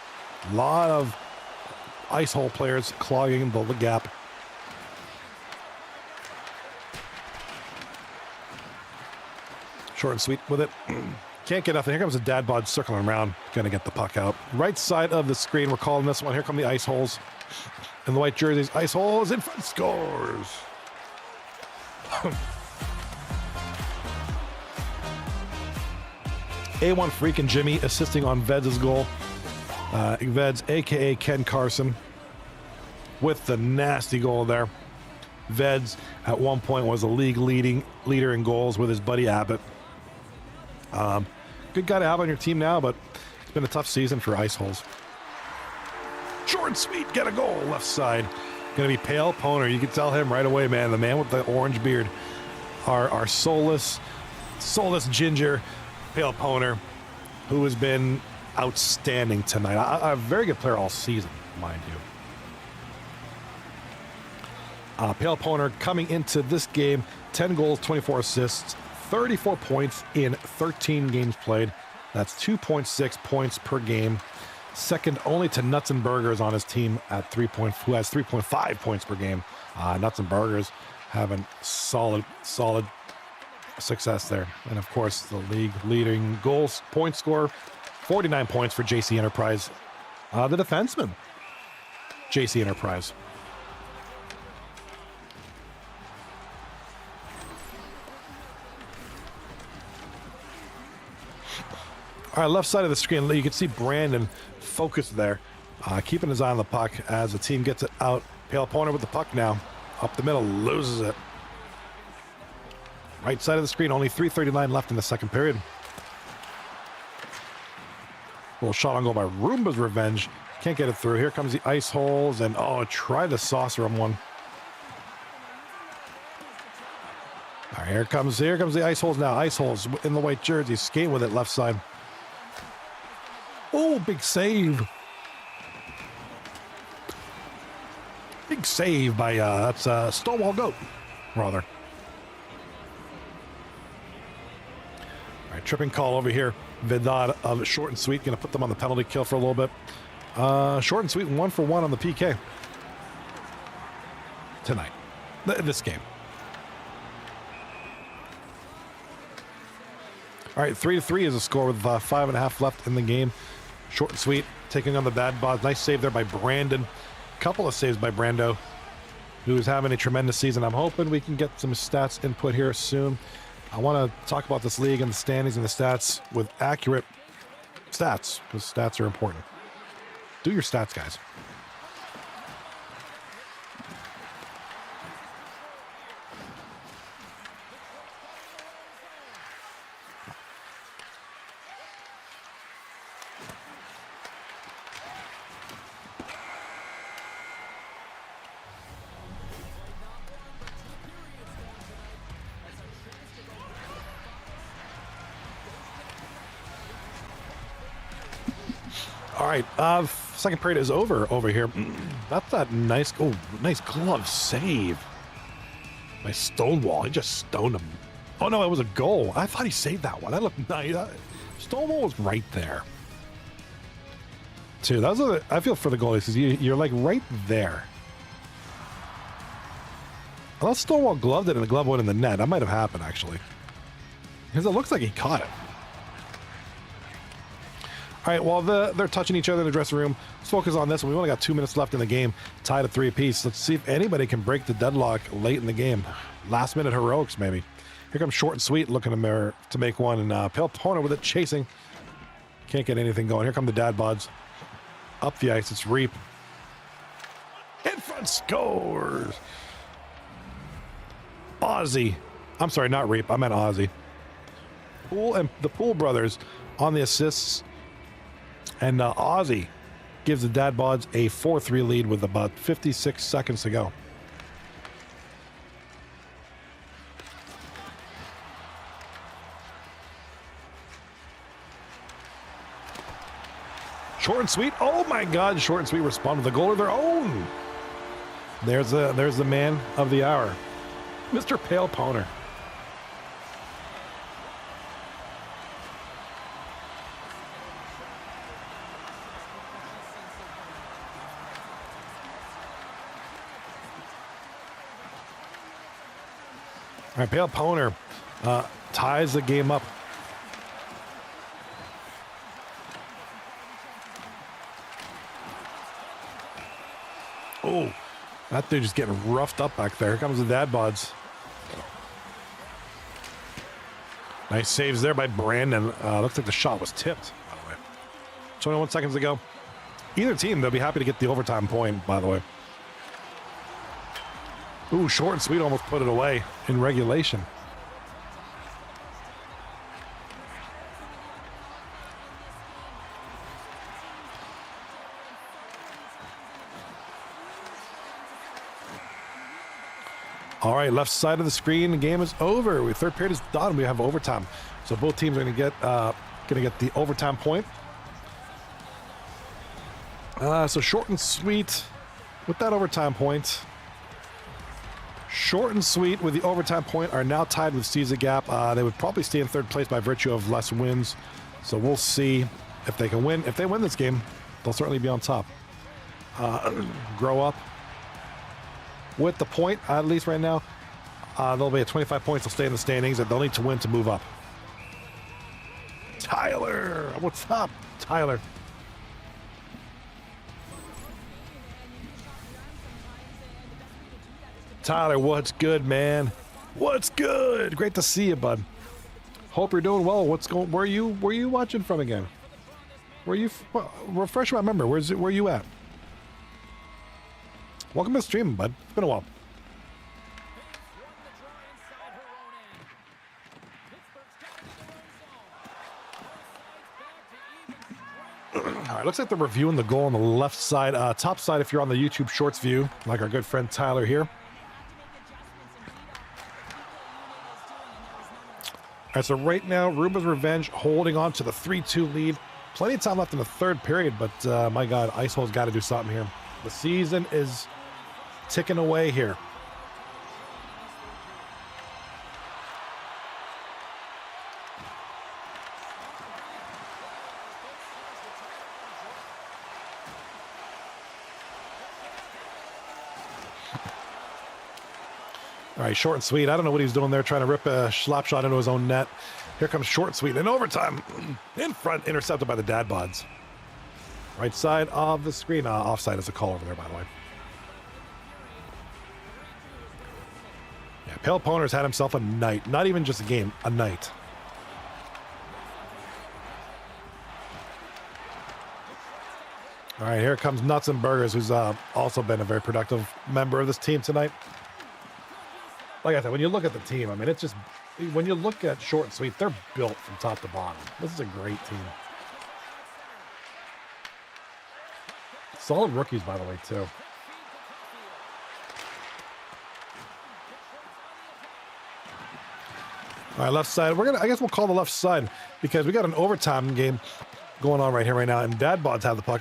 A lot of ice hole players clogging the gap. Short and Sweet with it. Can't get nothing. Here comes the Dad Bod circling around. Going to get the puck out. Right side of the screen. We're calling this one. Here come the Ice Holes. And the white jerseys. Ice Holes in front. Scores. A1 freaking Jimmy assisting on Veds' goal. Veds, a.k.a. Ken Carson, with the nasty goal there. Veds, at one point, was a league leader in goals with his buddy Abbott. Good guy to have on your team now, but it's been a tough season for Ice Holes. Short and Sweet, get a goal, left side. Going to be Pale Poner. You can tell him right away, man. The man with the orange beard. Our soulless ginger Pale Poner, who has been outstanding tonight. A very good player all season, mind you. Pale Poner coming into this game, 10 goals, 24 assists, 34 points in 13 games played. That's 2.6 points per game. Second only to Nuts and Burgers on his team at who has 3.5 points per game. Nuts and Burgers having solid success there. And of course, the league leading goals, point score, 49 points for JC Enterprise. The defenseman, JC Enterprise. All right, left side of the screen, you can see Brandon focused there, keeping his eye on the puck as the team gets it out. Pale opponent with the puck now. Up the middle, loses it. Right side of the screen, only 3:39 left in the second period. Little shot on goal by Roombas Revenge. Can't get it through. Here comes the ice holes, and oh, try to saucer him one. All right, here comes the ice holes now. Ice holes in the white jersey. Skate with it left side. Oh, big save. Big save by, that's Stonewall Goat, rather. All right, tripping call over here. Vidal of Short and Sweet, going to put them on the penalty kill for a little bit. Short and Sweet 1-for-1 on the PK. Tonight. This game. All right, 3-3 is a score with 5.5 left in the game. Short and Sweet taking on the Bad Bods. Nice save there by Brandon. Couple of saves by Brando, who is having a tremendous season. I'm hoping we can get some stats input here soon. I want to talk about this league and the standings and the stats with accurate stats, because stats are important. Do your stats, guys. All right, second period is over here. That's that nice, oh, nice glove save by Stonewall. He just stoned him. Oh no, it was a goal. I thought he saved that one. That looked nice. Stonewall was right there. Too. That was I feel for the goalies because you're like right there. Unless Stonewall gloved it and the glove went in the net. That might have happened actually, because it looks like he caught it. All right, while they're touching each other in the dressing room, let's focus on this one. We only got 2 minutes left in the game, tied at 3 apiece. Let's see if anybody can break the deadlock late in the game. Last minute heroics, maybe. Here comes Short and Sweet looking to make one, and Pale Opponent with it chasing. Can't get anything going. Here come the Dad Bods. Up the ice, it's Reap. In front, scores. Ozzy. I'm sorry, not Reap. I meant Ozzy. Poole and the Poole brothers on the assists. And Ozzy gives the Dad Bods a 4-3 lead with about 56 seconds to go. Short and Sweet. Oh my God! Short and Sweet respond with a goal of their own. There's the man of the hour, Mr. Pale Poner. All right, Pale Poner ties the game up. Oh, that dude just getting roughed up back there. Here comes the Dad Bods. Nice saves there by Brandon. Looks like the shot was tipped, by the way. 21 seconds to go. Either team, they'll be happy to get the overtime point, by the way. Ooh, Short and Sweet almost put it away in regulation. All right, left side of the screen, the game is over. Third period is done. We have overtime, so both teams are going to get the overtime point. So Short and Sweet with that overtime point. Short and Sweet with the overtime point are now tied with Caesar Gap. They would probably stay in third place by virtue of less wins. So we'll see if they can win. If they win this game, they'll certainly be on top. Grow up with the point, at least right now. They'll be at 25 points. They'll stay in the standings, and they'll need to win to move up. Tyler, what's up, Tyler? Tyler, what's good, man? What's good? Great to see you, bud. Hope you're doing well. Where are you watching from again? Where you, refresh my memory. Where you at? Welcome to the stream, bud. It's been a while. All right, looks like they're reviewing the goal on the left side, top side if you're on the YouTube Shorts view, like our good friend Tyler here. All right, so right now, Roombas Revenge holding on to the 3-2 lead. Plenty of time left in the third period, but my God, Icehole's got to do something here. The season is ticking away here. All right, short and sweet. I don't know what he's doing there, trying to rip a slap shot into his own net. Here comes short and sweet in overtime. In front, intercepted by the dad bods. Right side of the screen. Offside is a call over there, by the way. Yeah, Pale Poner's had himself a night. Not even just a game, a night. All right, here comes Nuts and Burgers, who's also been a very productive member of this team tonight. Like I said, when you look at the team, I mean, it's just, when you look at short and sweet, they're built from top to bottom. This is a great team. Solid rookies, by the way, too. All right, left side. I guess we'll call the left side because we got an overtime game going on right here, right now, and Dad Bods have the puck,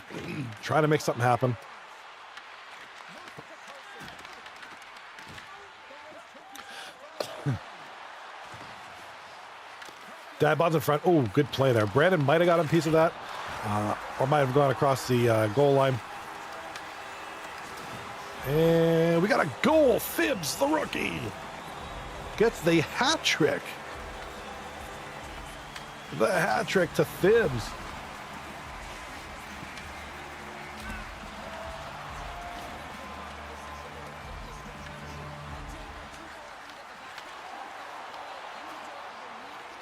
trying to make something happen. Dad Bods in front. Oh, good play there. Brandon might have got a piece of that, or might have gone across the goal line. And we got a goal. Thibs, the rookie, gets the hat trick. The hat trick to Thibs.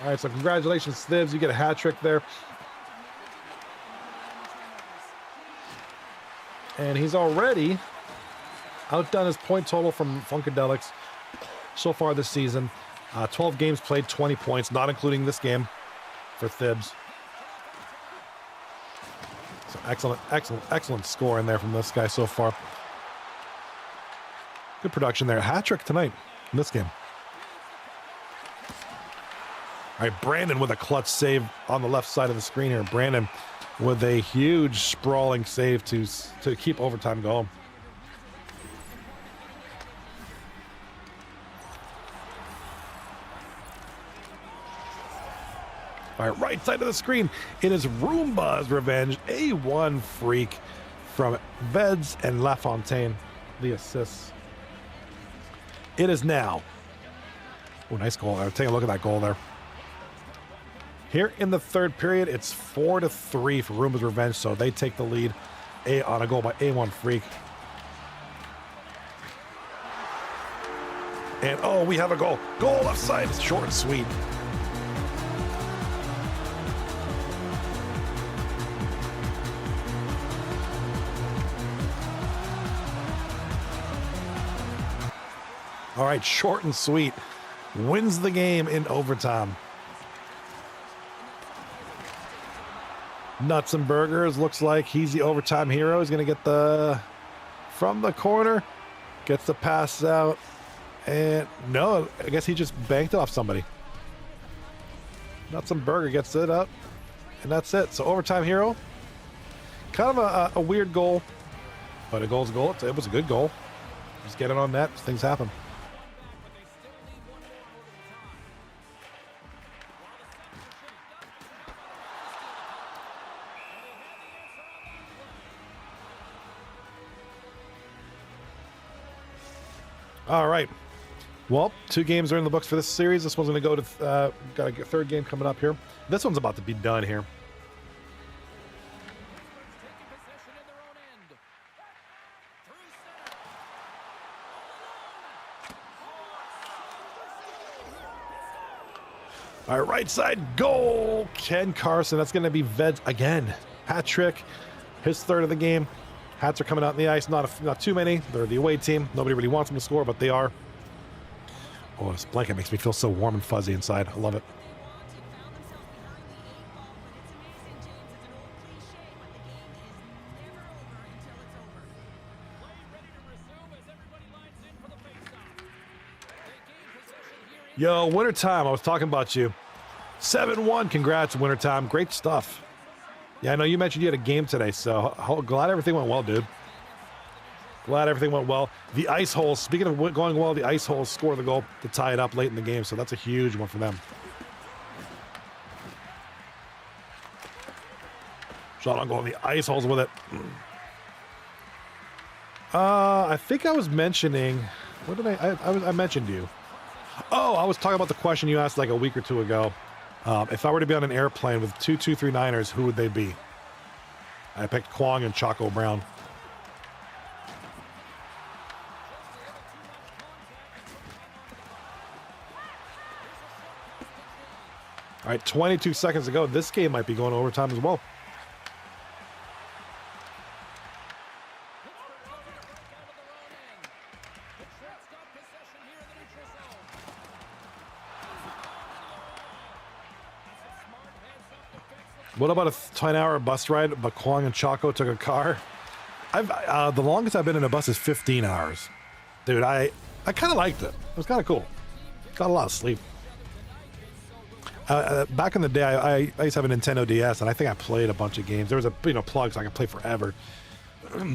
All right, so congratulations, Thibs. You get a hat trick there. And he's already outdone his point total from Funkadelics so far this season. 12 games played, 20 points, not including this game for Thibs. So excellent score in there from this guy so far. Good production there. Hat trick tonight in this game. All right, Brandon with a clutch save on the left side of the screen here. Brandon with a huge sprawling save to keep overtime going. All right, right side of the screen. It is Roombas Revenge. A1 freak from Bods and LaFontaine. The assists. It is now. Oh, nice goal. Take a look at that goal there. Here in the third period, it's 4-3 for Roombas Revenge, so they take the lead on a goal by A1 Freak. And oh, we have a goal. Goal left side. It's short and sweet. All right, short and sweet wins the game in overtime. Nuts and Burgers looks like he's the overtime hero. He's going to get from the corner, gets the pass out, and no, I guess he just banked off somebody. Nuts and Burger gets it up, and that's it. So overtime hero. Kind of a weird goal, but a goal's a goal. It was a good goal. Just get it on net. Things happen. All right. Well, 2 games are in the books for this series. This one's going to go to, got a third game coming up here. This one's about to be done here. All right, right side goal. Ken Carson. That's going to be Ved again. Hat trick. His third of the game. Hats are coming out in the ice. Not too many. They're the away team. Nobody really wants them to score, but they are. Oh, this blanket makes me feel so warm and fuzzy inside. I love it. Yo, Wintertime, I was talking about you. 7-1, congrats, Wintertime. Great stuff. Yeah, I know you mentioned you had a game today, so glad everything went well, dude. Glad everything went well. The ice holes, speaking of going well, the ice holes scored the goal to tie it up late in the game, so that's a huge one for them. Shot on goal, the ice holes with it. I think I was mentioning, what did I mentioned you. Oh, I was talking about the question you asked like a week or two ago. If I were to be on an airplane with two 239ers, who would they be? I picked Kwong and Choco Brown. All right, 22 seconds to go. This game might be going overtime as well. What about a 10-hour bus ride, but Kwong and Choco took a car? The longest I've been in a bus is 15 hours. Dude, I kind of liked it. It was kind of cool. Got a lot of sleep. Back in the day, I used to have a Nintendo DS, and I think I played a bunch of games. There was a plug, so I could play forever.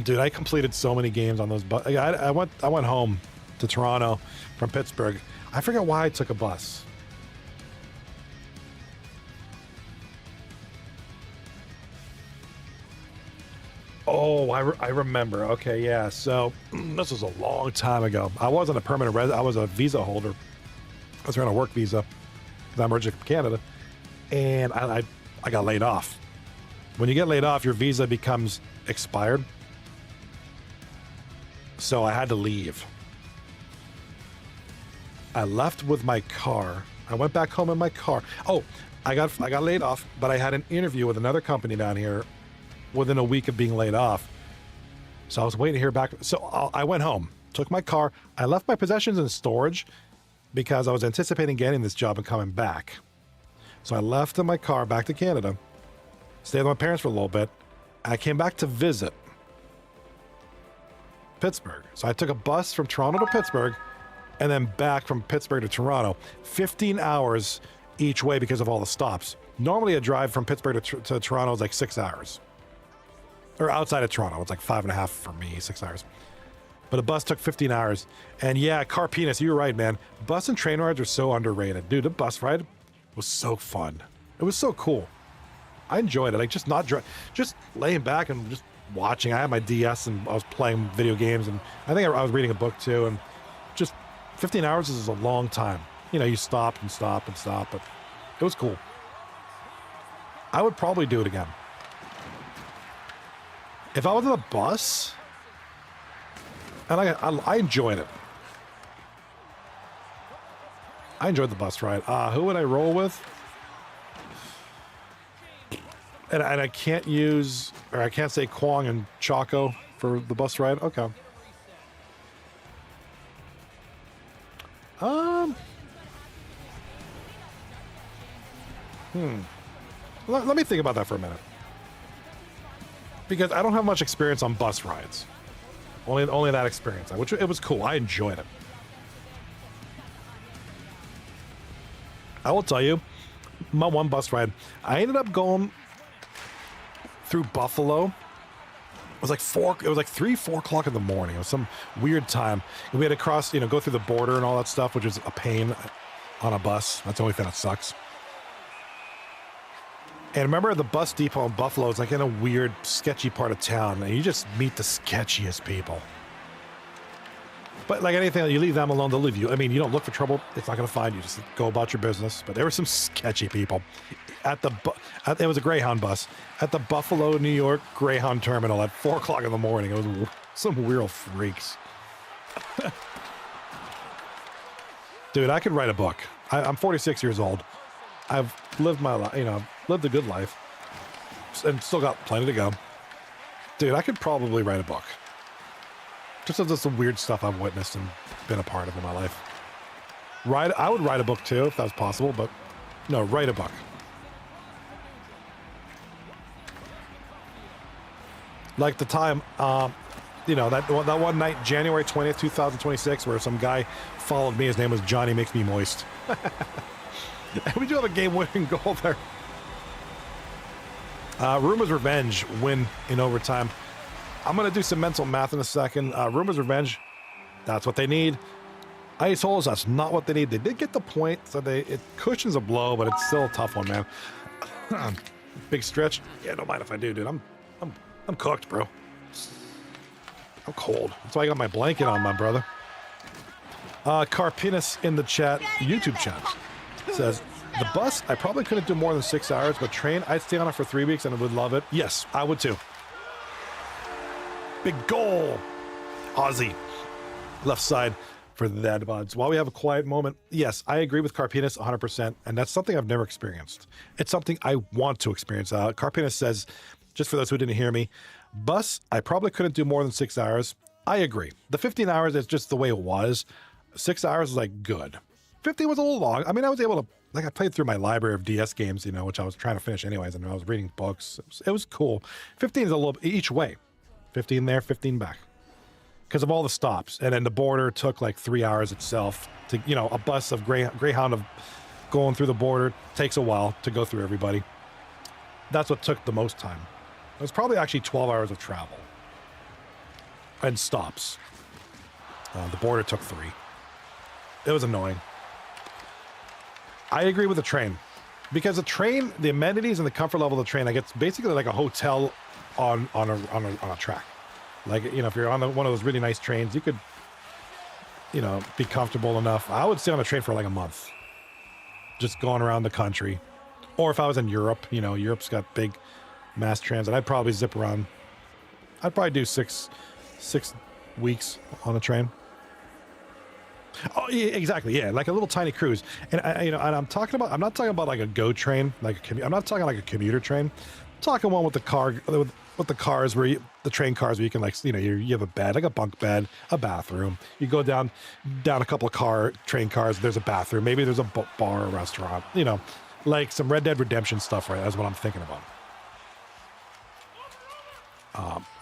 Dude, I completed so many games on those buses. I went home to Toronto from Pittsburgh. I forget why I took a bus. Oh, I remember. Okay, yeah. So this was a long time ago. I wasn't a permanent resident. I was a visa holder. I was on a work visa because I'm originally from Canada, and I got laid off. When you get laid off, your visa becomes expired. So I had to leave. I left with my car. I went back home in my car. Oh, I got laid off, but I had an interview with another company down here within a week of being laid off. So I was waiting to hear back. So I went home, took my car. I left my possessions in storage because I was anticipating getting this job and coming back. So I left in my car back to Canada, stayed with my parents for a little bit. I came back to visit Pittsburgh. So I took a bus from Toronto to Pittsburgh and then back from Pittsburgh to Toronto, 15 hours each way because of all the stops. Normally a drive from Pittsburgh to Toronto is like 6 hours. Or outside of Toronto, it's like 5.5 for me, 6 hours. But a bus took 15 hours. And yeah, car penis, you're right, man. Bus and train rides are so underrated. Dude, the bus ride was so fun. It was so cool. I enjoyed it. Like just laying back and just watching. I had my DS and I was playing video games, and I think I was reading a book too. And just 15 hours is a long time. You know, you stop and stop and stop, but it was cool. I would probably do it again. If I was on a bus, and I enjoyed it. I enjoyed the bus ride. Who would I roll with? And I can't use, or I can't say Kwong and Choco for the bus ride. Okay. Let me think about that for a minute. Because I don't have much experience on bus rides. Only that experience, which it was cool. I enjoyed it. I will tell you, my one bus ride, I ended up going through Buffalo. It was like 3-4 o'clock in the morning. It was some weird time. And we had to cross, go through the border and all that stuff, which is a pain on a bus. That's the only thing that sucks. And remember, the bus depot in Buffalo is like in a weird, sketchy part of town, and you just meet the sketchiest people. But like anything, you leave them alone, they'll leave you. I mean, you don't look for trouble; it's not going to find you. Just go about your business. But there were some sketchy people at it was a Greyhound bus at the Buffalo, New York Greyhound terminal at 4 o'clock in the morning. It was some weird freaks. Dude, I could write a book. I'm 46 years old. I've lived my life, lived a good life and still got plenty to go. Dude, I could probably write a book. Just of some weird stuff I've witnessed and been a part of in my life. I would write a book too if that was possible, but no, write a book. Like the time, that one night, January 20th, 2026, where some guy followed me. His name was Johnny Makes Me Moist. And we do have a game-winning goal there. Roombas Revenge win in overtime. I'm going to do some mental math in a second. Roombas Revenge, that's what they need. Ice Holes, that's not what they need. They did get the point, so it cushions a blow, but it's still a tough one, man. Big stretch. Yeah, don't mind if I do, dude. I'm cooked, bro. I'm cold. That's why I got my blanket on, my brother. Carpinus in the chat, YouTube chat, says, the bus, I probably couldn't do more than 6 hours, but train, I'd stay on it for 3 weeks and I would love it. Yes, I would too. Big goal. Aussie. Left side for that, Bods. While we have a quiet moment, yes, I agree with Carpinus 100%, and that's something I've never experienced. It's something I want to experience. Carpinus says, just for those who didn't hear me, bus, I probably couldn't do more than 6 hours. I agree. The 15 hours is just the way it was. 6 hours is like good. 15 was a little long. I mean, I was able to, I played through my library of DS games, which I was trying to finish anyways, and I was reading books. It was cool. 15 is a little, each way. 15 there, 15 back. Because of all the stops. And then the border took like 3 hours itself to, a bus of Greyhound of going through the border takes a while to go through everybody. That's what took the most time. It was probably actually 12 hours of travel and stops. The border took 3. It was annoying. I agree with the train because the train, the amenities and the comfort level of the train, it's basically like a hotel on a track. Like, if you're on one of those really nice trains, you could, be comfortable enough. I would stay on a train for like a month, just going around the country. Or if I was in Europe, Europe's got big mass transit. I'd probably zip around. I'd probably do six weeks on a train. Oh, yeah, exactly. Yeah, like a little tiny cruise. And and I'm not talking about like a GO train, I'm not talking like a commuter train. I'm talking one with the cars where the train cars where you can you have a bed, like a bunk bed, a bathroom. You go down a couple of train cars. There's a bathroom. Maybe there's a bar or restaurant. Like some Red Dead Redemption stuff. Right, that's what I'm thinking about.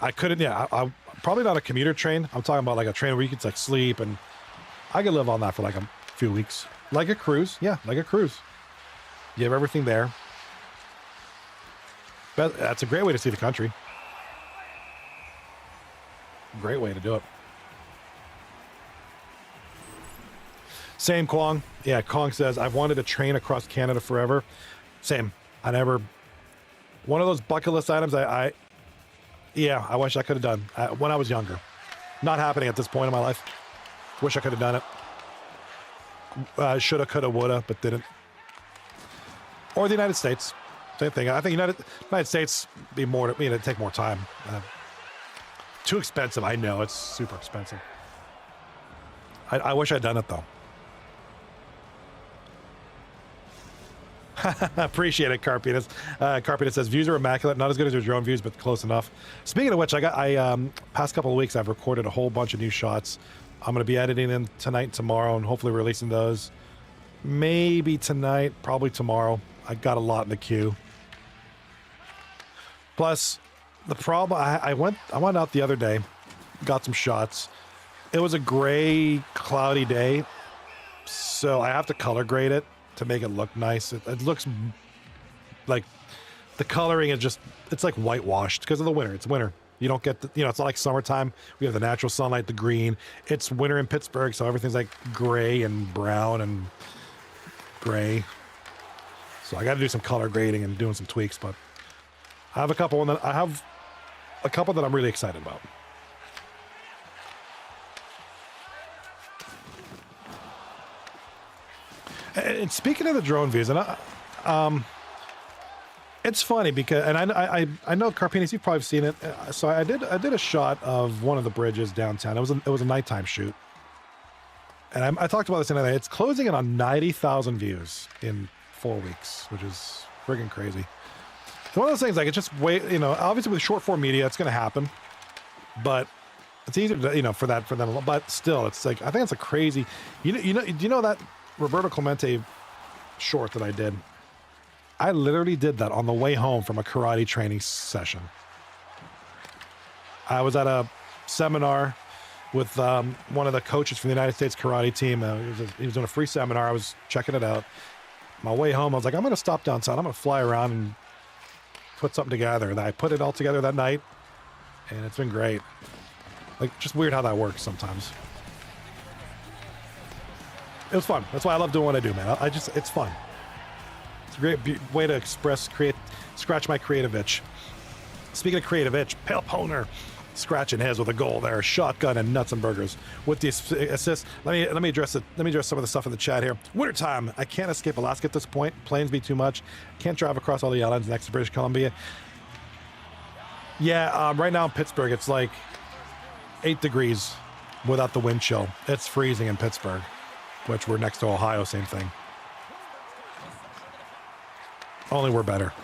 I couldn't. Yeah, I'm probably not a commuter train. I'm talking about like a train where you could sleep, and I could live on that for like a few weeks, like a cruise. Yeah, like a cruise. You have everything there. But that's a great way to see the country. Great way to do it. Same, Kwong. Yeah, Kong says, I've wanted to train across Canada forever. Same. One of those bucket list items I wish I could have done when I was younger. Not happening at this point in my life. Wish I could have done it. Shoulda, coulda, woulda, but didn't. Or the United States. Same thing. I think United States be more, it'd take more time. Too expensive. I know it's super expensive. I wish I'd done it though. Appreciate it, Carpinus. Carpinus says views are immaculate, not as good as your drone views, but close enough. Speaking of which, past couple of weeks I've recorded a whole bunch of new shots. I'm going to be editing them tonight and tomorrow, and hopefully releasing those. Maybe tonight, probably tomorrow. I got a lot in the queue. Plus, the problem I went out the other day, got some shots. It was a gray, cloudy day, so I have to color grade it to make it look nice. It looks like the coloring is just, it's like whitewashed because of the winter. It's winter. You don't get the, it's not like summertime. We have the natural sunlight, the green. It's winter in Pittsburgh, so everything's like gray and brown and gray. So I got to do some color grading and doing some tweaks, but I have a couple that I'm really excited about. And speaking of the drone views, and it's funny because, and I know Carpinus, you've probably seen it. So I did a shot of one of the bridges downtown. It was a nighttime shoot, and I talked about this the other day. It's closing in on 90,000 views in 4 weeks, which is friggin' crazy. It's one of those things, like, it's just wait, you know, obviously with short form media, it's going to happen, but it's easier to, you know, for them, but still, it's like, I think it's a crazy, do you know that Roberto Clemente short that I did? I literally did that on the way home from a karate training session. I was at a seminar with one of the coaches from the United States karate team. He was doing a free seminar. I was checking it out. My way home, I was like, I'm going to stop downtown. I'm going to fly around and put something together. And I put it all together that night, and it's been great. Like, just weird how that works sometimes. It was fun. That's why I love doing what I do, man. It's fun. It's a great way to scratch my creative itch. Speaking of creative itch, Pale Poner scratching his with a goal there, shotgun and nuts and burgers with the assist. Let me address it. Let me address some of the stuff in the chat here. Wintertime. I can't escape Alaska at this point. Planes be too much. Can't drive across all the islands next to British Columbia. Yeah, right now in Pittsburgh, it's like 8 degrees without the wind chill. It's freezing in Pittsburgh, which we're next to Ohio, same thing. Only we're better.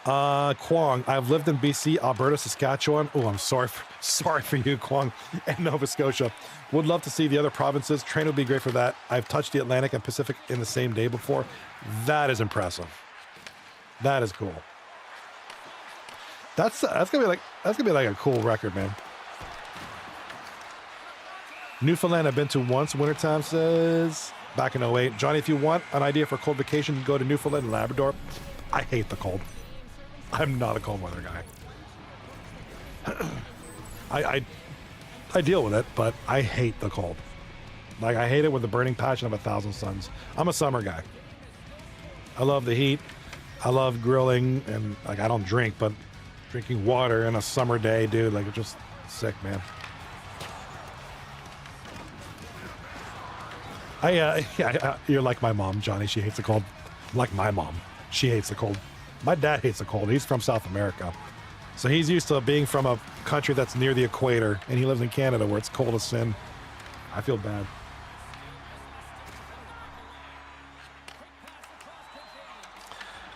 Kwong, I've lived in BC, Alberta, Saskatchewan. Oh, I'm sorry for you, Kwong, and Nova Scotia. Would love to see the other provinces. Train would be great for that. I've touched the Atlantic and Pacific in the same day before. That is impressive. That is cool. That's gonna be like a cool record, man. Newfoundland I've been to once. Wintertime says back in 08. Johnny, if you want an idea for a cold vacation, go to Newfoundland and Labrador. I hate the cold. I'm not a cold weather guy. I deal with it, but I hate the cold. Like, I hate it with the burning passion of 1,000 suns. I'm a summer guy. I love the heat. I love grilling, and like, I don't drink, but drinking water in a summer day, dude, like, it's just sick, man. You're like my mom, Johnny. She hates the cold. Like my mom. She hates the cold. My dad hates the cold. He's from South America. So he's used to being from a country that's near the equator, and he lives in Canada where it's cold as sin. I feel bad.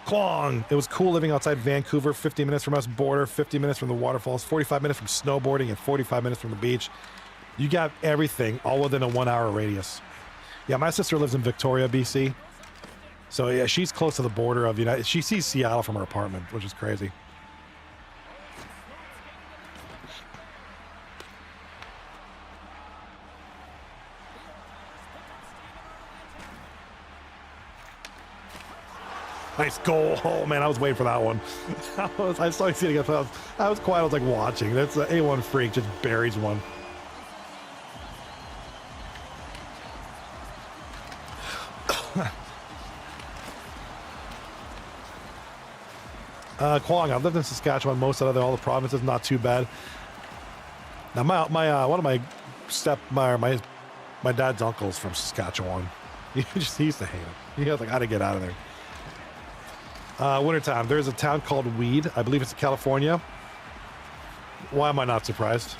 Kwong. It was cool living outside Vancouver, 50 minutes from us border, 50 minutes from the waterfalls, 45 minutes from snowboarding, and 45 minutes from the beach. You got everything all within a 1 hour radius. Yeah, my sister lives in Victoria, BC. So yeah, she's close to the border of the United. She sees Seattle from her apartment, which is crazy. Nice goal. Oh man, I was waiting for that one. I saw you seeing it. I was quiet. I was like watching. That's an A1 freak just buries one. Kwong, I've lived in Saskatchewan, most of all the provinces, not too bad. Now, one of my dad's uncles from Saskatchewan. He used to hate him. He was like, I had to get out of there. Wintertime, there's a town called Weed. I believe it's in California. Why am I not surprised?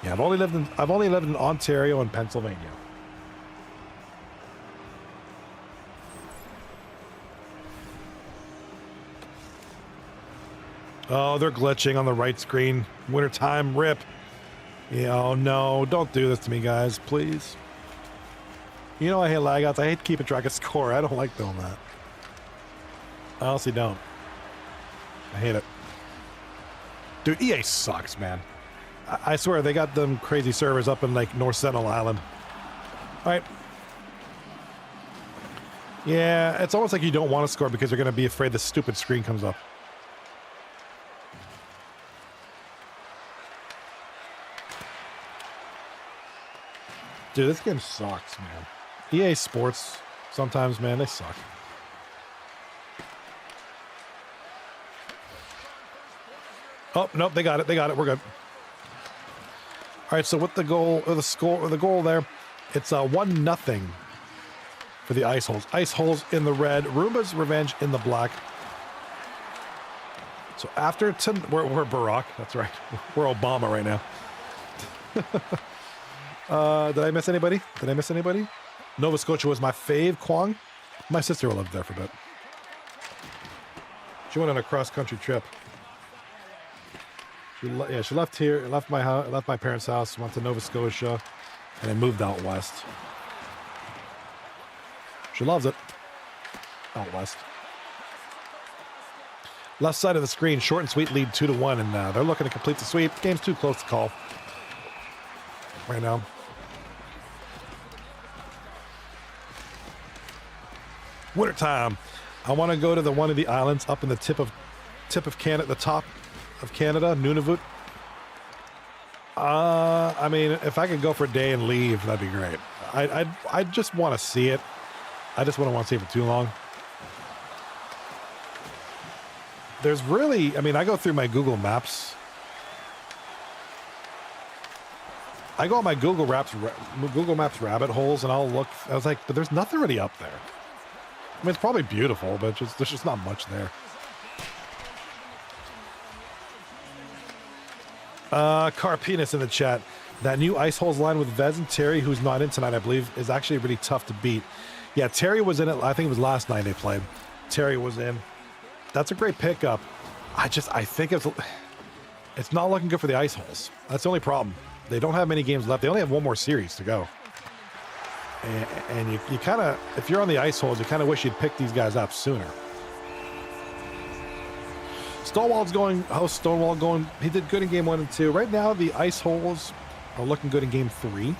Yeah, I've only lived in Ontario and Pennsylvania. Oh, they're glitching on the right screen. Wintertime, rip. Yeah, oh no, don't do this to me, guys, please. You know I hate lagouts. I hate keeping track of score. I don't like doing that. I honestly don't. I hate it. Dude, EA sucks, man. I swear, they got them crazy servers up in, like, North Sentinel Island. All right. Yeah, it's almost like you don't want to score because you're going to be afraid the stupid screen comes up. Dude, this game sucks, man. EA Sports, sometimes, man, they suck. Oh, nope, they got it. We're good. All right, so with the goal, or the score, or the goal there, it's 1-0 for the Ice Holes. Ice Holes in the red, Roombas Revenge in the black. So after, we're Barack, that's right. We're Obama right now. Did I miss anybody? Nova Scotia was my fave. Kwong. My sister lived there for a bit. She went on a cross-country trip. She left here, left my house, left my parents' house, went to Nova Scotia, and then moved out west. She loves it. Out west. Left side of the screen, short and sweet lead 2-1, and they're looking to complete the sweep. Game's too close to call right now. Wintertime. I want to go to one of the islands up in the tip of Canada, the top of Canada, Nunavut. I mean, if I could go for a day and leave, that'd be great. I just want to see it. I just wouldn't want to see it for too long. There's really, I mean, I go through my Google Maps. I go on my Google Maps rabbit holes, and I'll look. I was like, but there's nothing really up there. I mean, it's probably beautiful, but there's just not much there. Carpenis in the chat. That new Ice Holes line with Vez and Terry, who's not in tonight, I believe, is actually really tough to beat. Yeah, Terry was in it. I think it was last night they played. Terry was in. That's a great pickup. I think it's not looking good for the Ice Holes. That's the only problem. They don't have many games left. They only have one more series to go. And you kind of, if you're on the Ice Holes, you kind of wish you'd pick these guys up sooner. Stonewall going, he did good in game 1 and 2. Right now, the Ice Holes are looking good in game 3.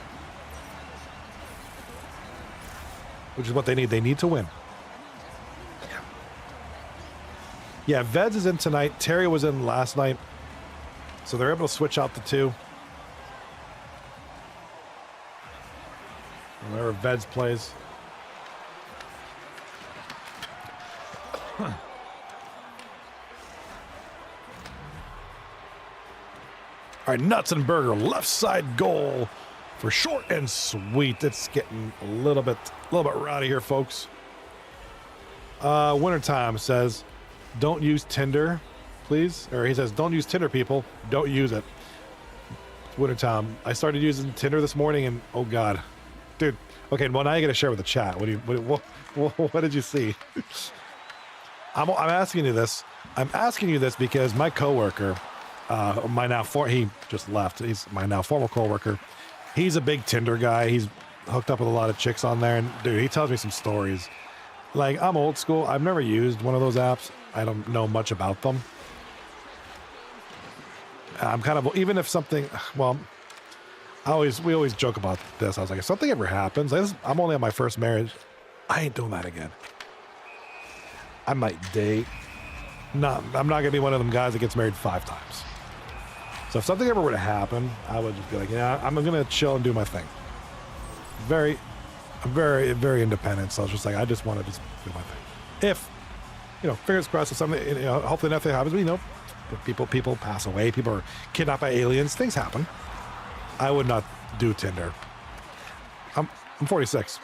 Which is what they need. They need to win. Yeah, Veds is in tonight. Terry was in last night. So they're able to switch out the two. Whenever Veds plays. All right, Nuts and Burger, left side goal for short and sweet. It's getting a little bit rowdy here, folks. Wintertime says, don't use Tinder, please. Or he says, don't use Tinder, people. Don't use it. It's wintertime. I started using Tinder this morning, and oh god, dude. Okay, well now you got to share with the chat. What did you see? I'm asking you this. I'm asking you this because my coworker, he just left. He's my now former coworker. He's a big Tinder guy. He's hooked up with a lot of chicks on there, and dude, he tells me some stories. Like, I'm old school. I've never used one of those apps. I don't know much about them. I'm kind of, even if something, well, we always joke about this. I was like, if something ever happens, I'm only on my first marriage. I ain't doing that again. I might date. I'm not going to be one of them guys that gets married 5 times. So if something ever were to happen, I would just be like, yeah, I'm going to chill and do my thing. Very, very independent. So I was just like, I just want to just do my thing. If, fingers crossed, if something, hopefully nothing happens, but, people pass away, people are kidnapped by aliens, things happen. I would not do Tinder. I'm 46.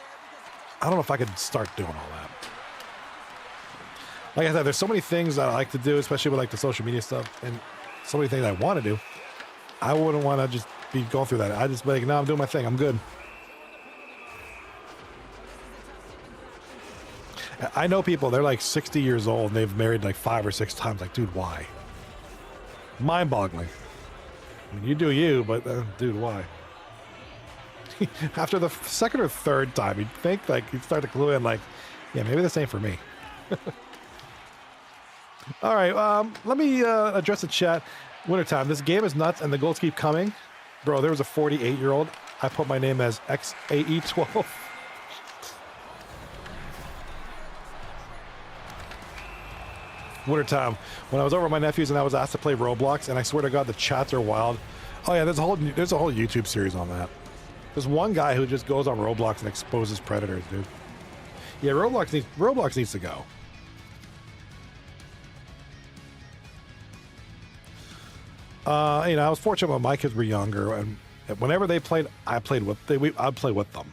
I don't know if I could start doing all that. Like I said, there's so many things that I like to do, especially with like the social media stuff, and so many things I want to do. I wouldn't want to just be going through that. I just be like, no, I'm doing my thing. I'm good. I know people, they're like 60 years old and they've married like 5 or 6 times. Like, dude, why? Mind-boggling. I mean, you do you, but dude, why? After the second or third time, you'd think like you'd start to clue in like, yeah, maybe this ain't for me. All right, let me address the chat. Wintertime, this game is nuts and the goals keep coming. Bro, there was a 48-year-old. I put my name as XAE12. Wintertime, when I was over at my nephew's and I was asked to play Roblox, and I swear to God, the chats are wild. Oh yeah, there's a whole YouTube series on that. There's one guy who just goes on Roblox and exposes predators, dude. Yeah, Roblox needs to go. I was fortunate when my kids were younger, and whenever they played, I'd play with them.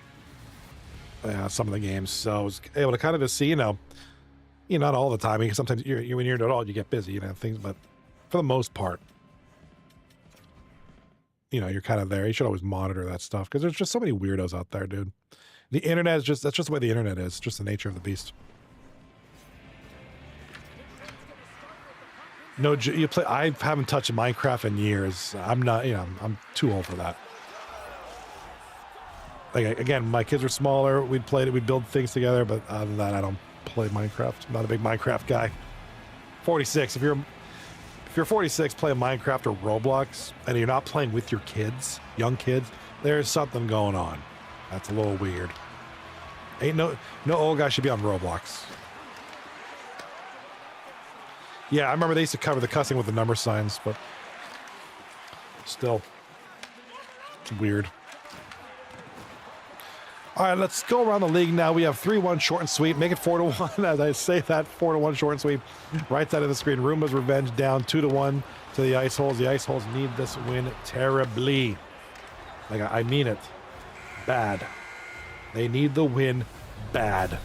Some of the games, so I was able to kind of just see, not all the time, because sometimes when you're an adult, you get busy, things, but for the most part, you're kind of there. You should always monitor that stuff, because there's just so many weirdos out there, dude. The internet is just, that's just the way the internet is. Just the nature of the beast. No, you play. I haven't touched Minecraft in years. I'm not, I'm too old for that. Like, again, my kids were smaller. We'd play it. We'd build things together. But other than that, I don't play Minecraft. I'm not a big Minecraft guy. 46. If you're 46 playing Minecraft or Roblox and you're not playing with your kids, young kids, there's something going on. That's a little weird. Ain't no old guy should be on Roblox. Yeah, I remember they used to cover the cussing with the number signs, but still, it's weird. All right, let's go around the league now. We have 3-1 short and sweet. Make it 4-1 as I say that. 4-1 short and sweet. Right side of the screen. Roombas Revenge down 2-1 to the Ice Holes. The Ice Holes need this win terribly. Like, I mean it. Bad. They need the win bad.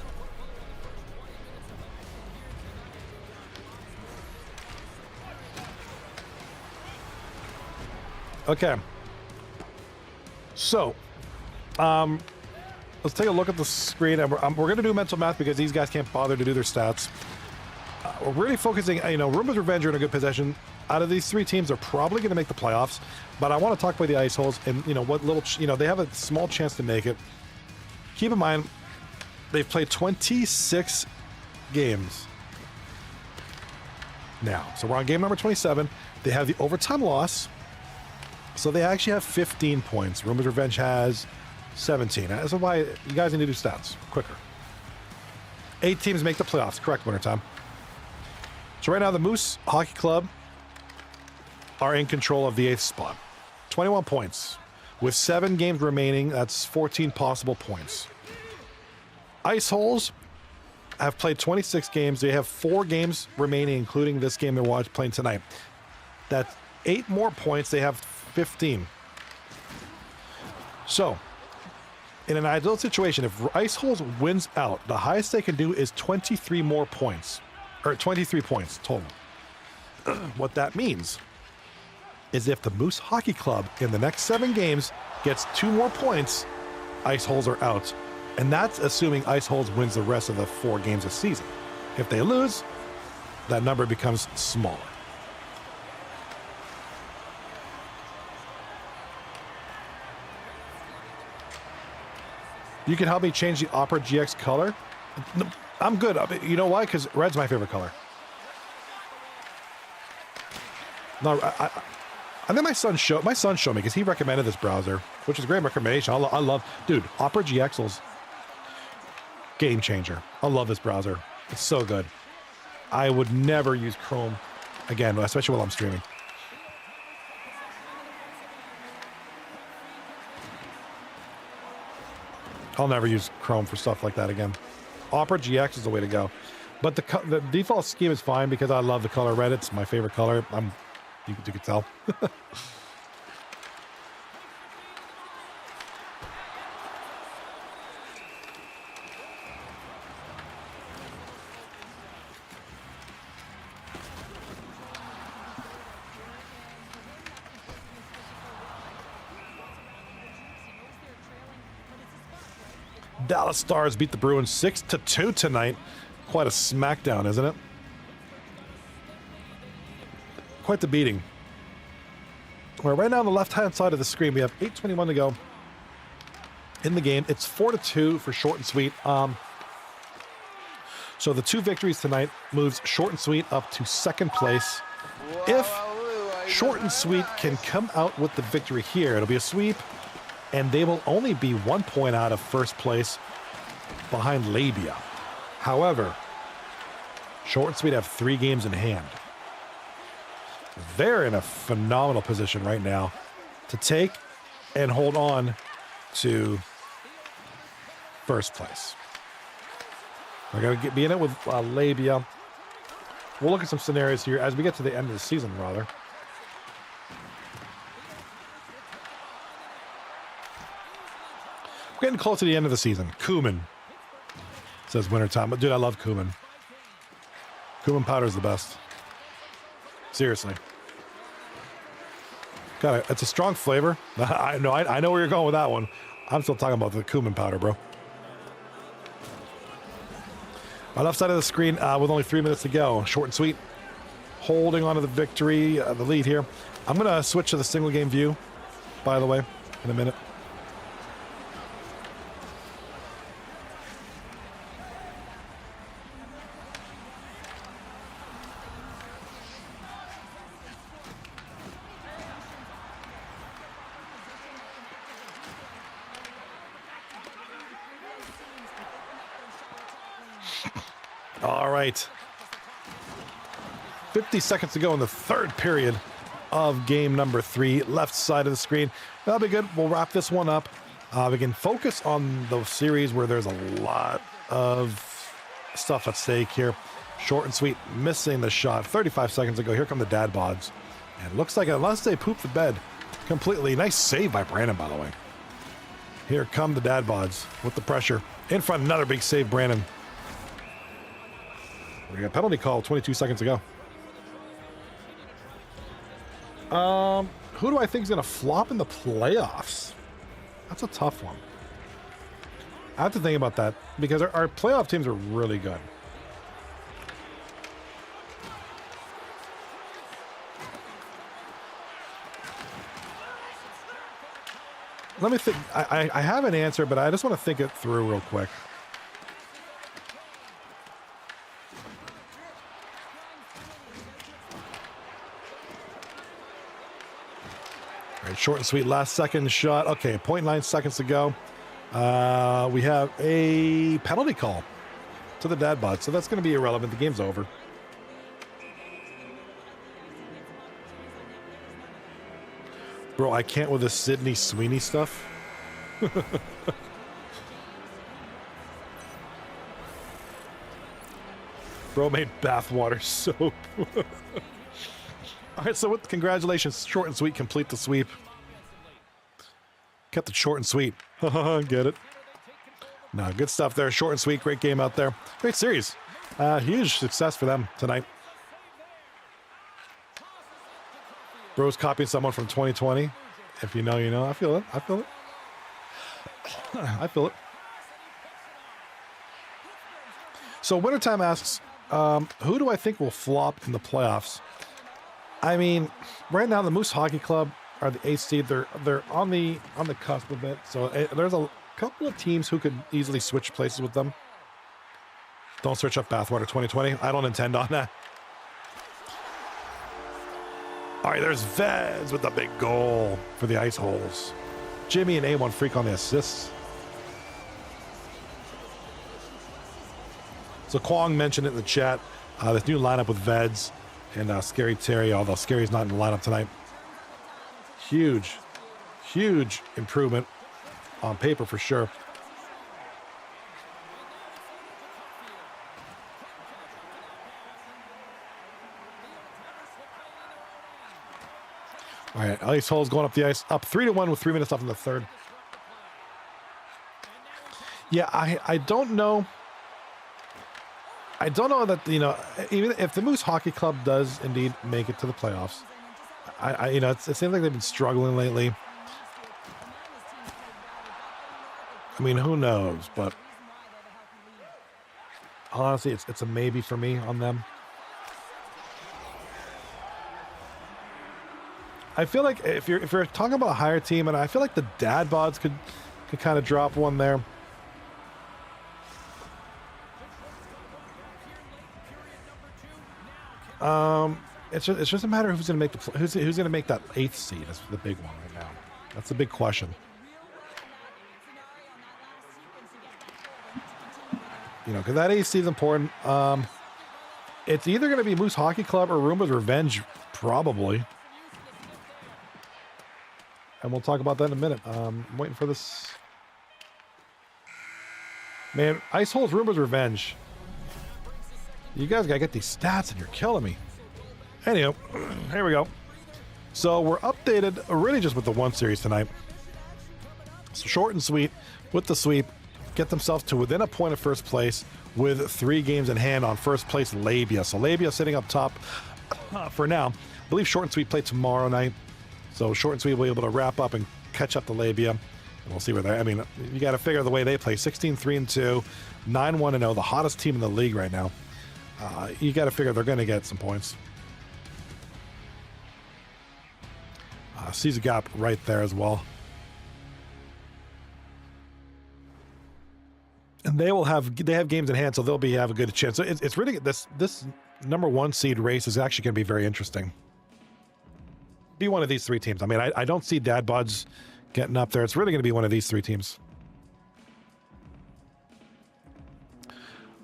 Okay. So, let's take a look at the screen, and we're going to do mental math because these guys can't bother to do their stats. We're really focusing, Roombas Revenge are in a good position. Out of these three teams, they're probably going to make the playoffs, but I want to talk about the Ice Holes and, what little, they have a small chance to make it. Keep in mind, they've played 26 games now. So we're on game number 27. They have the overtime loss. So they actually have 15 points. Roombas Revenge has 17. That's why you guys need to do stats quicker. 8 teams make the playoffs. Correct, Winter Time. So right now the Moose Hockey Club are in control of the 8th spot. 21 points. With 7 games remaining, that's 14 possible points. Ice Holes have played 26 games. They have 4 games remaining, including this game they're playing tonight. That's 8 more points. They have 15. So, in an ideal situation, if Ice Holes wins out, the highest they can do is 23 more points, or 23 points total. What that means is if the Moose Hockey Club in the next 7 games gets 2 more points, Ice Holes are out. And that's assuming Ice Holes wins the rest of the 4 games this season. If they lose, that number becomes smaller. You can help me change the Opera GX color? I'm good. You know why? Because red's my favorite color. No, I think my son showed me because he recommended this browser, which is a great recommendation. I love, dude, Opera GX's game changer. I love this browser. It's so good. I would never use Chrome again, especially while I'm streaming. I'll never use Chrome for stuff like that again. Opera GX is the way to go. But the default scheme is fine because I love the color red. It's my favorite color. You could tell. Dallas Stars beat the Bruins 6-2 tonight. Quite a smackdown, isn't it? Quite the beating. Well, right now on the left-hand side of the screen, we have 8:21 to go in the game. It's 4-2 for short and sweet. So the 2 victories tonight moves short and sweet up to 2nd place. If short and sweet can come out with the victory here, it'll be a sweep, and they will only be 1 point out of 1st place behind Labia. However, short and sweet have 3 games in hand. They're in a phenomenal position right now to take and hold on to 1st place. I got to be in it with Labia. We'll look at some scenarios here as we get to the end of the season, rather. We're getting close to the end of the season. Cumin, says Wintertime. But dude, I love cumin. Cumin powder is the best. Seriously. It's a strong flavor. I know where you're going with that one. I'm still talking about the cumin powder, bro. My left side of the screen with only 3 minutes to go. Short and sweet. Holding on to the victory, the lead here. I'm going to switch to the single game view, by the way, in a minute. All right. 50 seconds to go in the third period of game number 3. Left side of the screen. That'll be good. We'll wrap this one up. We can focus on the series where there's a lot of stuff at stake here. Short and sweet, missing the shot. 35 seconds ago. Here come the dad bods. And it looks like unless they poop the bed completely. Nice save by Brandon, by the way. Here come the dad bods with the pressure. In front, another big save, Brandon. We got a penalty call 22 seconds ago. Who do I think is going to flop in the playoffs? That's a tough one. I have to think about that because our playoff teams are really good. Let me think. I have an answer, but I just want to think it through real quick. All right, short and sweet, last second shot. Okay, 0.9 seconds to go. We have a penalty call to the dad bod, so that's going to be irrelevant. The game's over. Bro, I can't with this Sydney Sweeney stuff. Bro made bathwater soap. All right, so congratulations, short and sweet, complete the sweep. Kept it short and sweet. Get it? No, good stuff there. Short and sweet, great game out there. Great series. Huge success for them tonight. Bro's copying someone from 2020. If you know, you know. I feel it. I feel it. I feel it. So Wintertime asks, who do I think will flop in the playoffs? I mean, right now the Moose Hockey Club are the 8th seed. They're on the cusp of it. So there's a couple of teams who could easily switch places with them. Don't search up Bathwater 2020. I don't intend on that. All right, there's Vez with the big goal for the Ice Holes. Jimmy and A1 Freak on the assists. So Kwong mentioned it in the chat. This new lineup with Veds and Scary Terry, although Scary's not in the lineup tonight. Huge, huge improvement on paper for sure. All right, Ice Holes going up the ice, up 3-1 with 3 minutes left in the third. Yeah, I don't know. I don't know that, you know, even if the Moose Hockey Club does indeed make it to the playoffs, you know, it seems like they've been struggling lately. I mean, who knows? But honestly, it's a maybe for me on them. I feel like if you're talking about a higher team, and I feel like the dad bods could kind of drop one there. It's just a matter of who's going to make who's going to make that 8th seed. That's the big one right now. That's the big question. You know, because that 8th seed is important. It's either going to be Moose Hockey Club or Roombas Revenge, probably. And we'll talk about that in a minute. I'm waiting for this. Man, Ice Holes, Roombas Revenge. You guys got to get these stats and you're killing me. Anyhow, here we go. So we're updated really just with the one series tonight. So short and sweet with the sweep. Get themselves to within a point of first place with 3 games in hand on first place Labia. So Labia sitting up top for now. I believe short and sweet play tomorrow night. So short and sweet will be able to wrap up and catch up to Labia. We'll see where they. I mean, you got to figure the way they play. 16-3-2, 9-1-0, the hottest team in the league right now. You got to figure they're going to get some points. Sees a gap right there as well. And they have games in hand, so they'll have a good chance. So it's really this number 1 seed race is actually going to be very interesting. Be one of these 3 teams. I mean, I don't see Dad Bods getting up there. It's really going to be one of these 3 teams.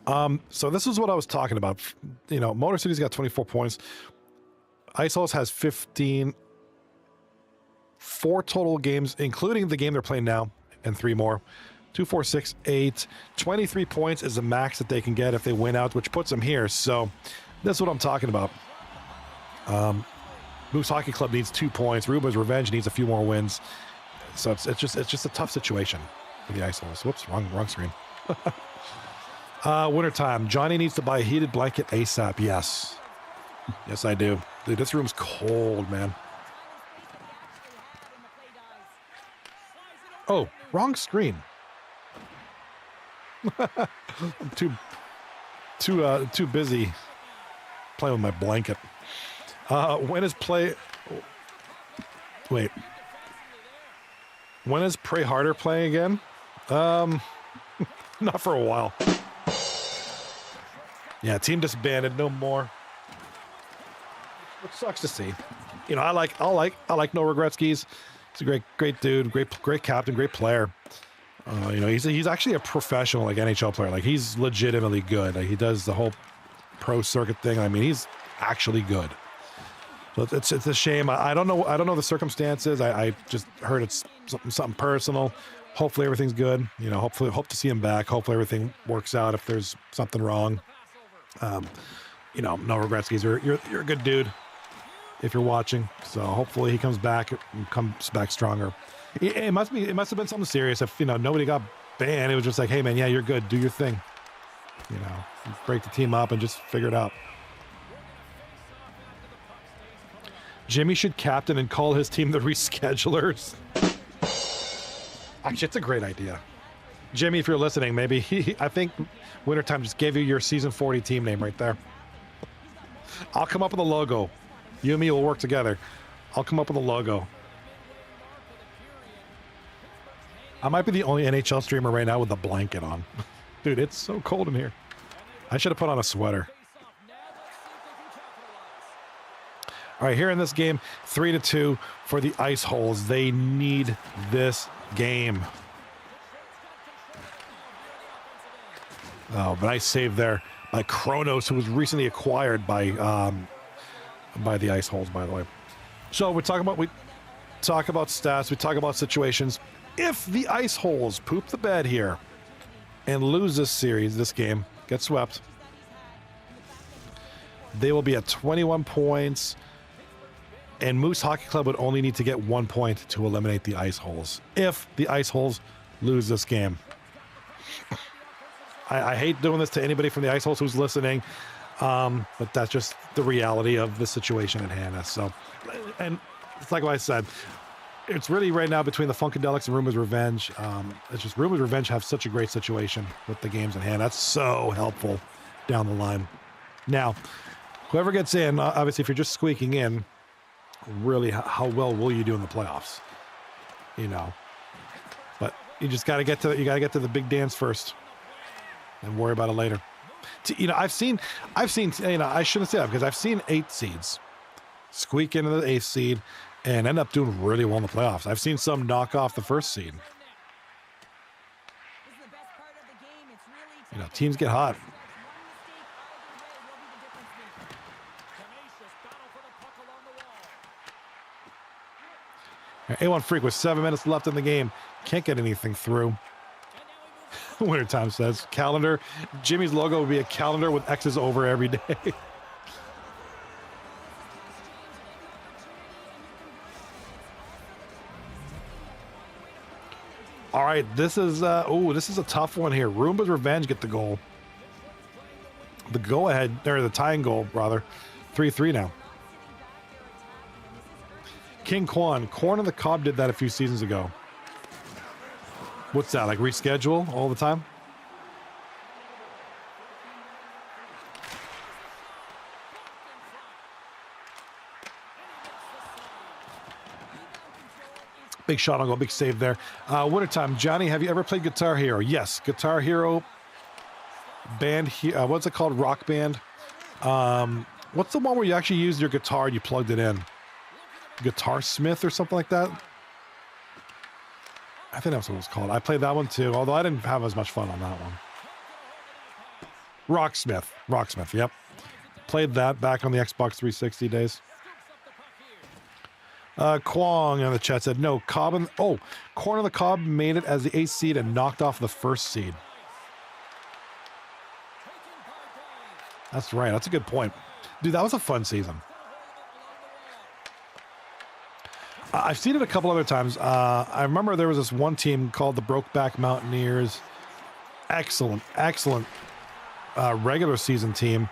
So this is what I was talking about. You know, Motor City's got 24 points. Iceholes has 15. 4 total games, including the game they're playing now, and 3 more. 2, 4, 6, 8. 23 points is the max that they can get if they win out, which puts them here. So that's what I'm talking about. Moose Hockey Club needs 2 points. Roombas Revenge needs a few more wins. So it's just a tough situation for the Iceholes. Whoops, wrong screen. Wintertime. Johnny needs to buy a heated blanket ASAP. Yes. Yes, I do. Dude, this room's cold, man. Oh, wrong screen. I'm too busy playing with my blanket. When is Pray Harder playing again? Not for a while. Yeah, team disbanded, no more. Which sucks to see. You know, I like No Regret Skis. He's a great dude, great captain, great player. You know, he's actually a professional, like, NHL player. Like, he's legitimately good. Like, he does the whole pro circuit thing. I mean, he's actually good. So it's a shame. I don't know the circumstances. I just heard it's something personal. Hopefully everything's good. You know, hope to see him back. Hopefully everything works out if there's something wrong. You know, No Regret Skis. You're a good dude if you're watching. So hopefully he comes back stronger. It must have been something serious. If, you know, nobody got banned, it was just like, hey man, yeah, you're good. Do your thing. You know, break the team up and just figure it out. Jimmy should captain and call his team the Reschedulers. Actually, it's a great idea. Jimmy, if you're listening, maybe I think Wintertime just gave you your season 40 team name right there. I'll come up with a logo. You and me will work together. I'll come up with a logo. I might be the only NHL streamer right now with a blanket on. Dude, it's so cold in here. I should have put on a sweater. All right, here in this game, 3-2 for the Iceholes. They need this game. Oh, but nice save there by Kronos, who was recently acquired by the Iceholes, by the way. So we talk about stats, we talk about situations. If the Iceholes poop the bed here and lose this game, get swept, they will be at 21 points, and Moose Hockey Club would only need to get 1 point to eliminate the Iceholes if the Iceholes lose this game. I hate doing this to anybody from the Iceholes who's listening, but that's just the reality of the situation at hand. So, and it's like what I said, it's really right now between the Funkadelics and Roombas Revenge. It's just Roombas Revenge have such a great situation with the games in hand. That's so helpful down the line. Now, whoever gets in, obviously, if you're just squeaking in, really, how well will you do in the playoffs? You know, but you just got to get to the big dance first, and worry about it later. You know, I've seen. You know, I shouldn't say that because I've seen 8 seeds squeak into the 8th seed and end up doing really well in the playoffs. I've seen some knock off the 1st seed. You know, teams get hot. A1 Freak with 7 minutes left in the game. Can't get anything through. Wintertime says, calendar. Jimmy's logo would be a calendar with X's over every day. All right, this is a tough one here. Roombas Revenge get the goal. The go-ahead, or the tying goal, rather. 3-3 now. King Quan. Corn on the Cob did that a few seasons ago. What's that, like reschedule all the time? Big shot on goal, big save there. Wintertime, Johnny, have you ever played Guitar Hero? Yes, Guitar Hero band. What's it called? Rock Band. What's the one where you actually used your guitar and you plugged it in? Guitar Smith or something like that? I think that's what it was called. I played that one too, although I didn't have as much fun on that one. Rocksmith, yep. Played that back on the Xbox 360 days. Kwong in the chat said, no, Corn on the Cob made it as the 8th seed and knocked off the 1st seed. That's right. That's a good point. Dude, that was a fun season. I've seen it a couple other times. I remember there was this one team called the Brokeback Mountaineers. Excellent regular season team.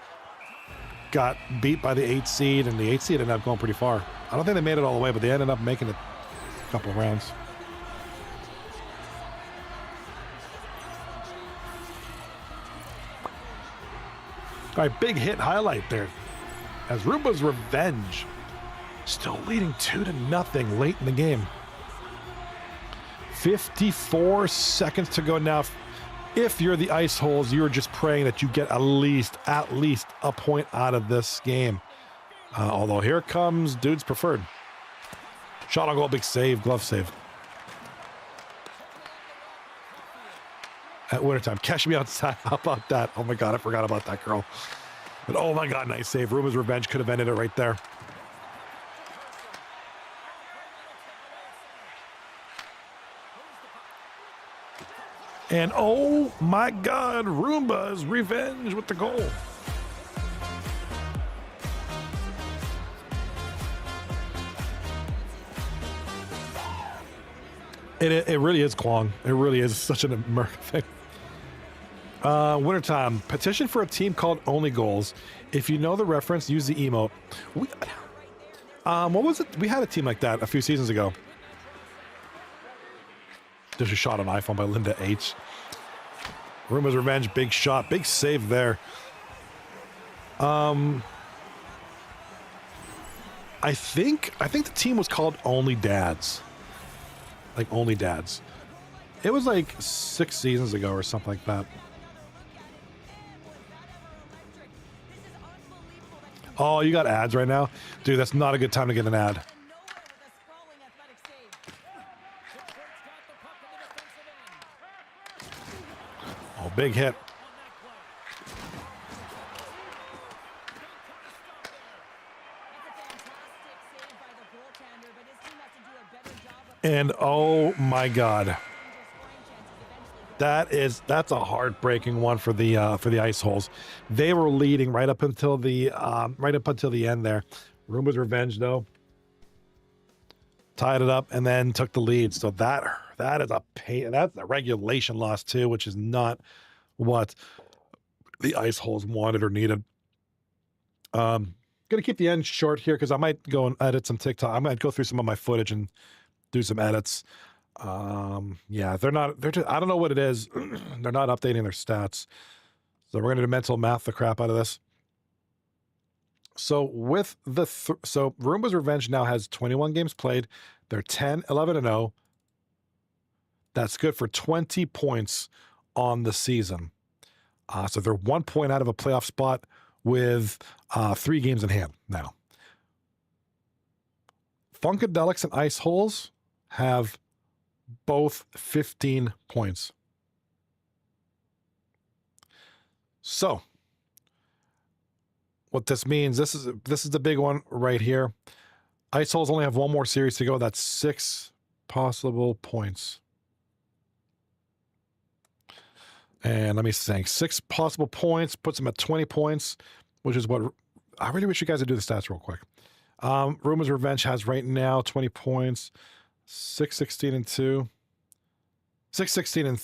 Got beat by the 8th seed, and the 8th seed ended up going pretty far. I don't think they made it all the way, but they ended up making it a couple of rounds. All right, big hit highlight there as Roombas Revenge still leading 2-0 late in the game. 54 seconds to go now. If you're the Ice Holes, you're just praying that you get at least a point out of this game. Although here comes Dude's Preferred. Shot on goal, big save, glove save. At Wintertime, catch me outside. How about that? Oh my God, I forgot about that girl. But oh my God, nice save. Roombas Revenge could have ended it right there. And oh my God, Roombas Revenge with the goal. It really is Kwong. It really is such an American thing. Wintertime, petition for a team called Only Goals. If you know the reference, use the emote. What was it? We had a team like that a few seasons ago. There's a shot on iPhone by Linda H. Roombas Revenge, big shot, big save there. I think the team was called Only Dads. Like Only Dads. It was like 6 seasons ago or something like that. Oh, you got ads right now? Dude, that's not a good time to get an ad. Oh, big hit. And oh my God, that's a heartbreaking one for the Ice Holes. They were leading right up until the end there. Roombas Revenge though tied it up and then took the lead. So that is a pain. That's a regulation loss too, which is not what the Ice Holes wanted or needed. Gonna keep the end short here because I might go and edit some TikTok. I might go through some of my footage and do some edits. Yeah, they're just, I don't know what it is. They're not updating their stats. So we're going to do mental math the crap out of this. So with so Roombas Revenge now has 21 games played. They're 10-11-0. That's good for 20 points on the season. So they're 1 point out of a playoff spot with 3 games in hand now. Funkadelics and Ice Holes have both 15 points. So what this means, this is the big one right here. Ice Holes only have 1 more series to go. That's 6 possible points. And let me think, 6 possible points puts them at 20 points, which is what I really wish you guys would do the stats real quick. Roombas Revenge has right now 20 points, 6-16-2, 6-16 and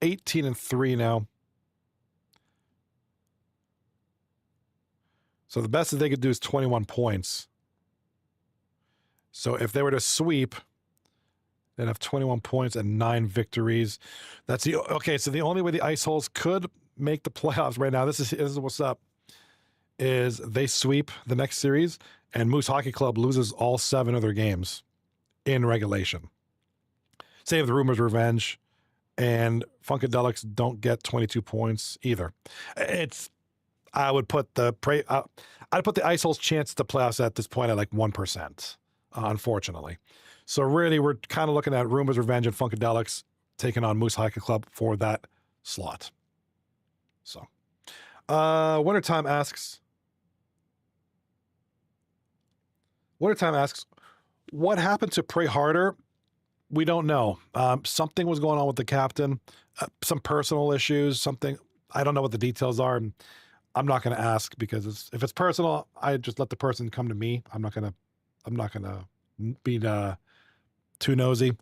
6-18-3 now. So the best that they could do is 21 points. So if they were to sweep, They'd have 21 points and 9 victories. That's the okay. So the only way the Ice Holes could make the playoffs right now, this is what's up, is they sweep the next series and Moose Hockey Club loses all 7 of their games in regulation. Save the Roombas revenge, and Funkadelics don't get 22 points either. I would put the I'd put the Ice Holes chance to playoffs at this point at like 1%, unfortunately. So really, we're kind of looking at Roombas revenge and Funkadelics taking on Moose Hockey Club for that slot. So, Wintertime asks, what happened to Pray Harder? We don't know. Something was going on with the captain, some personal issues, something. I don't know what the details are. And I'm not going to ask because if it's personal, I just let the person come to me. I'm not going to be too nosy.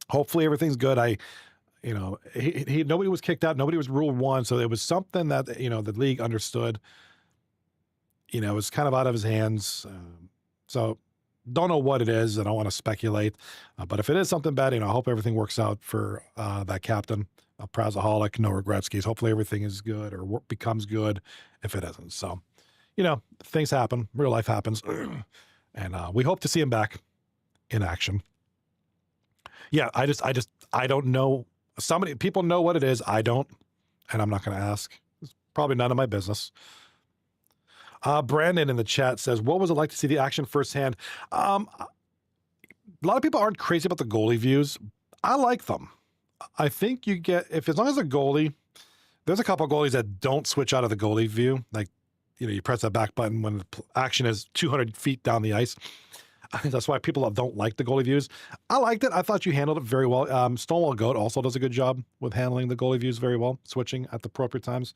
Hopefully everything's good. Nobody was kicked out. Nobody was ruled one. So it was something that, the league understood, it was kind of out of his hands. So don't know what it is. I don't want to speculate, but if it is something bad, I hope everything works out for that captain, a Prazaholic, no regrets case. Hopefully everything is good or becomes good if it isn't. So, things happen. Real life happens. And we hope to see him back in action. Yeah, I don't know. People know what it is. I don't, and I'm not going to ask. It's probably none of my business. Brandon in the chat says, what was it like to see the action firsthand? A lot of people aren't crazy about the goalie views. I like them. I think you get, as long as a goalie, there's a couple of goalies that don't switch out of the goalie view. Like, you press that back button when the action is 200 feet down the ice. I think that's why people don't like the goalie views. I liked it. I thought you handled it very well. Stonewall Goat also does a good job with handling the goalie views very well, switching at the appropriate times.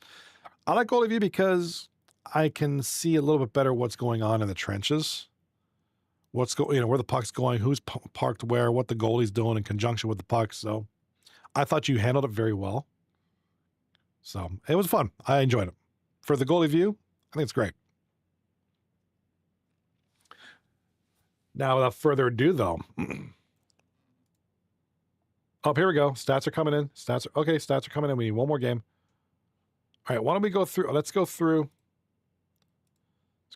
I like goalie view because I can see a little bit better what's going on in the trenches. Where the puck's going, who's parked where, what the goalie's doing in conjunction with the puck. So I thought you handled it very well. So it was fun. I enjoyed it. For the goalie view, I think it's great. Now, without further ado, though. Oh, here we go. Stats are coming in. Stats are coming in. We need one more game. All right, why don't we go through? Let's go through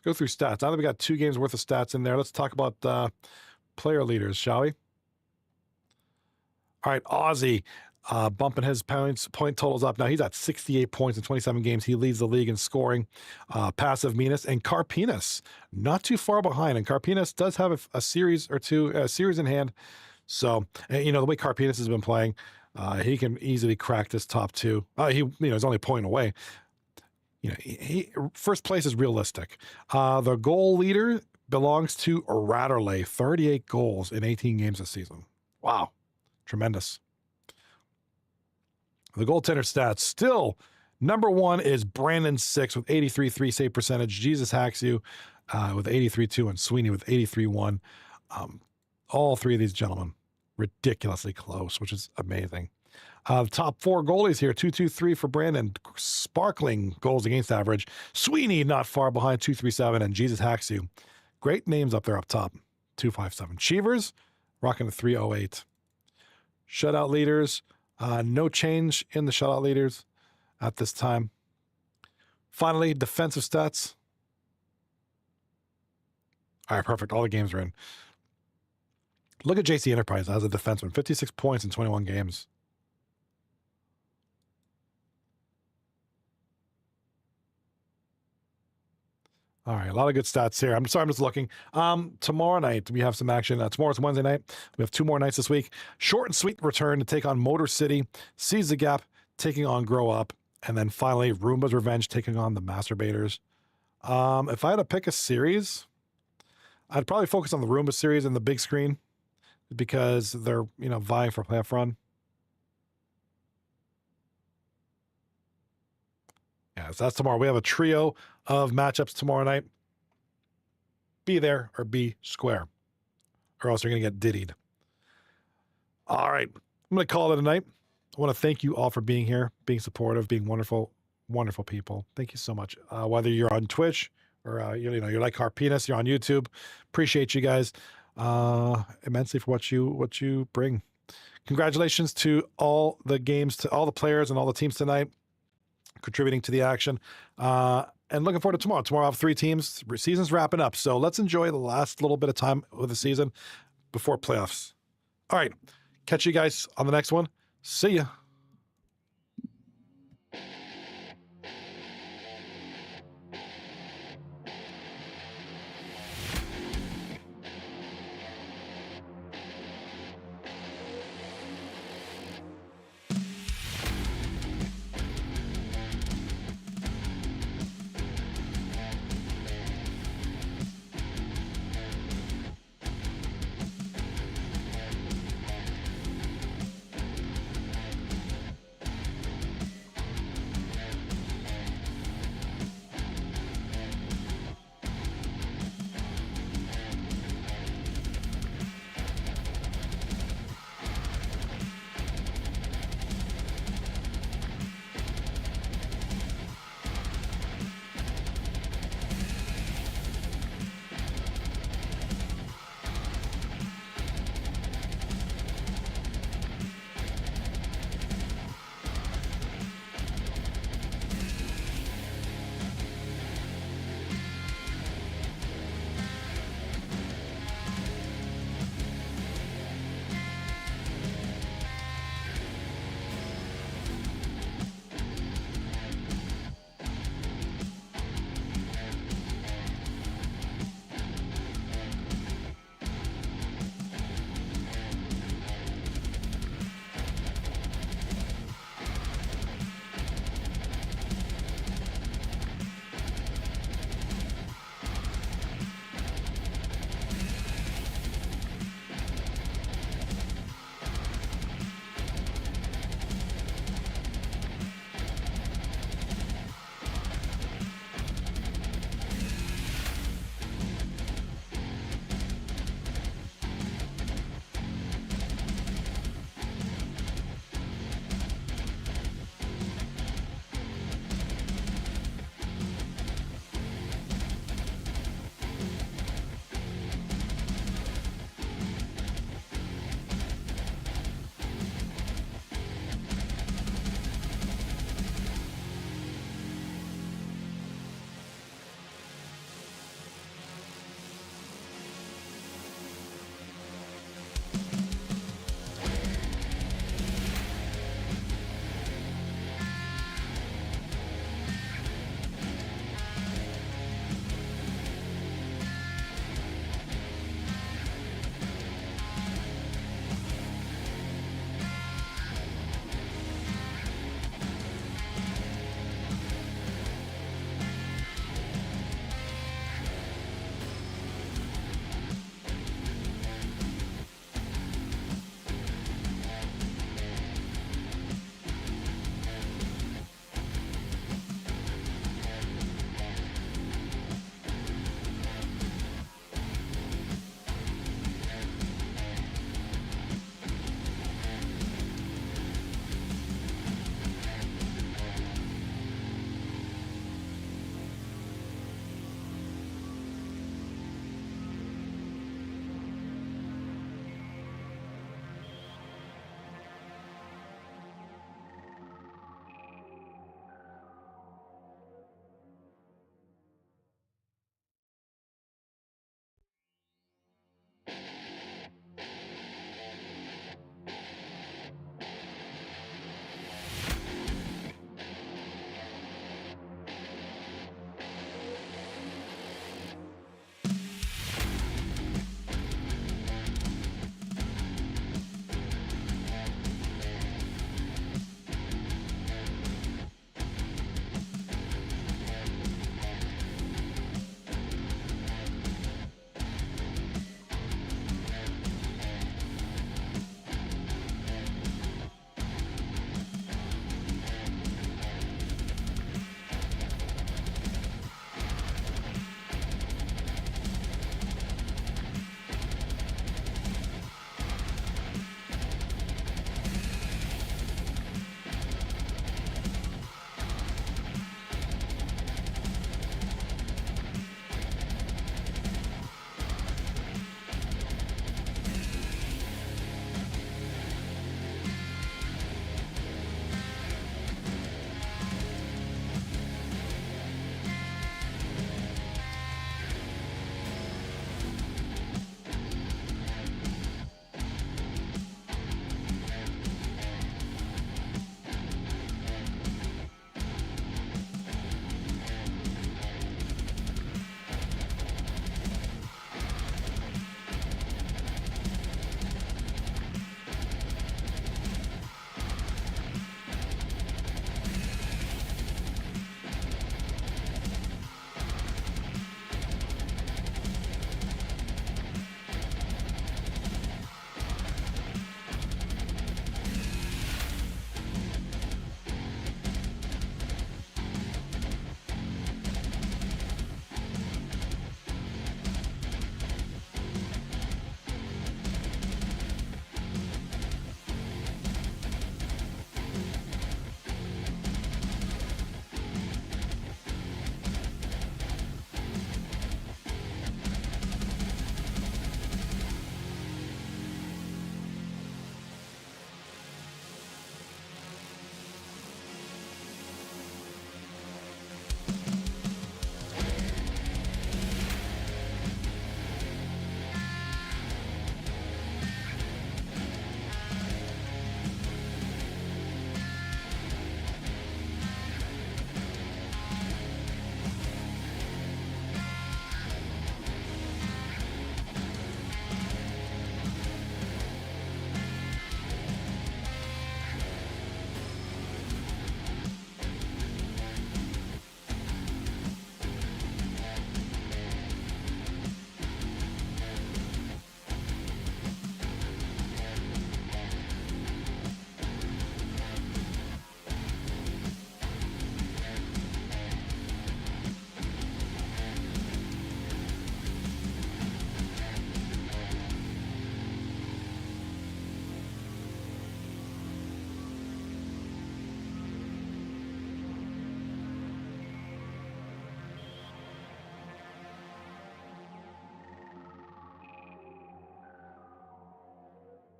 stats. Now that we got 2 games worth of stats in there, let's talk about player leaders, shall we? All right, Aussie bumping his point totals up. Now he's at 68 points in 27 games. He leads the league in scoring. Passive Minas and Carpinas not too far behind. And Carpinas does have a series or two, in hand. So, the way Carpinas has been playing, he can easily crack this top 2. He's only a point away. He first place is realistic. The goal leader belongs to Ratterley, 38 goals in 18 games this season. Wow. Tremendous. The goaltender stats still number 1 is Brandon 6 with 83.3 save percentage. Jesus Haxu with 83.2 and Sweeney with 83.1. All 3 of these gentlemen ridiculously close, which is amazing. Top 4 goalies here, 223 for Brandon, sparkling goals against average. Sweeney not far behind, 237, and Jesus Haxu. Great names up there up top, 257. Cheevers rocking the 308. Shutout leaders, no change in the shutout leaders at this time. Finally, defensive stats. All right, perfect. All the games are in. Look at JC Enterprise as a defenseman, 56 points in 21 games. All right, a lot of good stats here. I'm sorry, I'm just looking. Tomorrow night, we have some action. Tomorrow's Wednesday night. We have 2 more nights this week. Short and sweet return to take on Motor City. Seize the Gap taking on Grow Up. And then finally, Roomba's Revenge taking on the Masturbators. If I had to pick a series, I'd probably focus on the Roomba series and the big screen because they're, vying for a playoff run. Yeah, so that's tomorrow. We have a trio of matchups tomorrow night. Be there or be square, or else you're going to get diddied. All right, I'm going to call it a night. I want to thank you all for being here, being supportive, being wonderful, wonderful people. Thank you so much. Whether you're on Twitch or you like Harpenis, you're on YouTube. Appreciate you guys. immensely for what you bring. Congratulations to all the games, to all the players and all the teams tonight contributing to the action. And looking forward to tomorrow. Tomorrow I have 3 teams. Season's wrapping up. So let's enjoy the last little bit of time with the season before playoffs. All right. Catch you guys on the next one. See ya.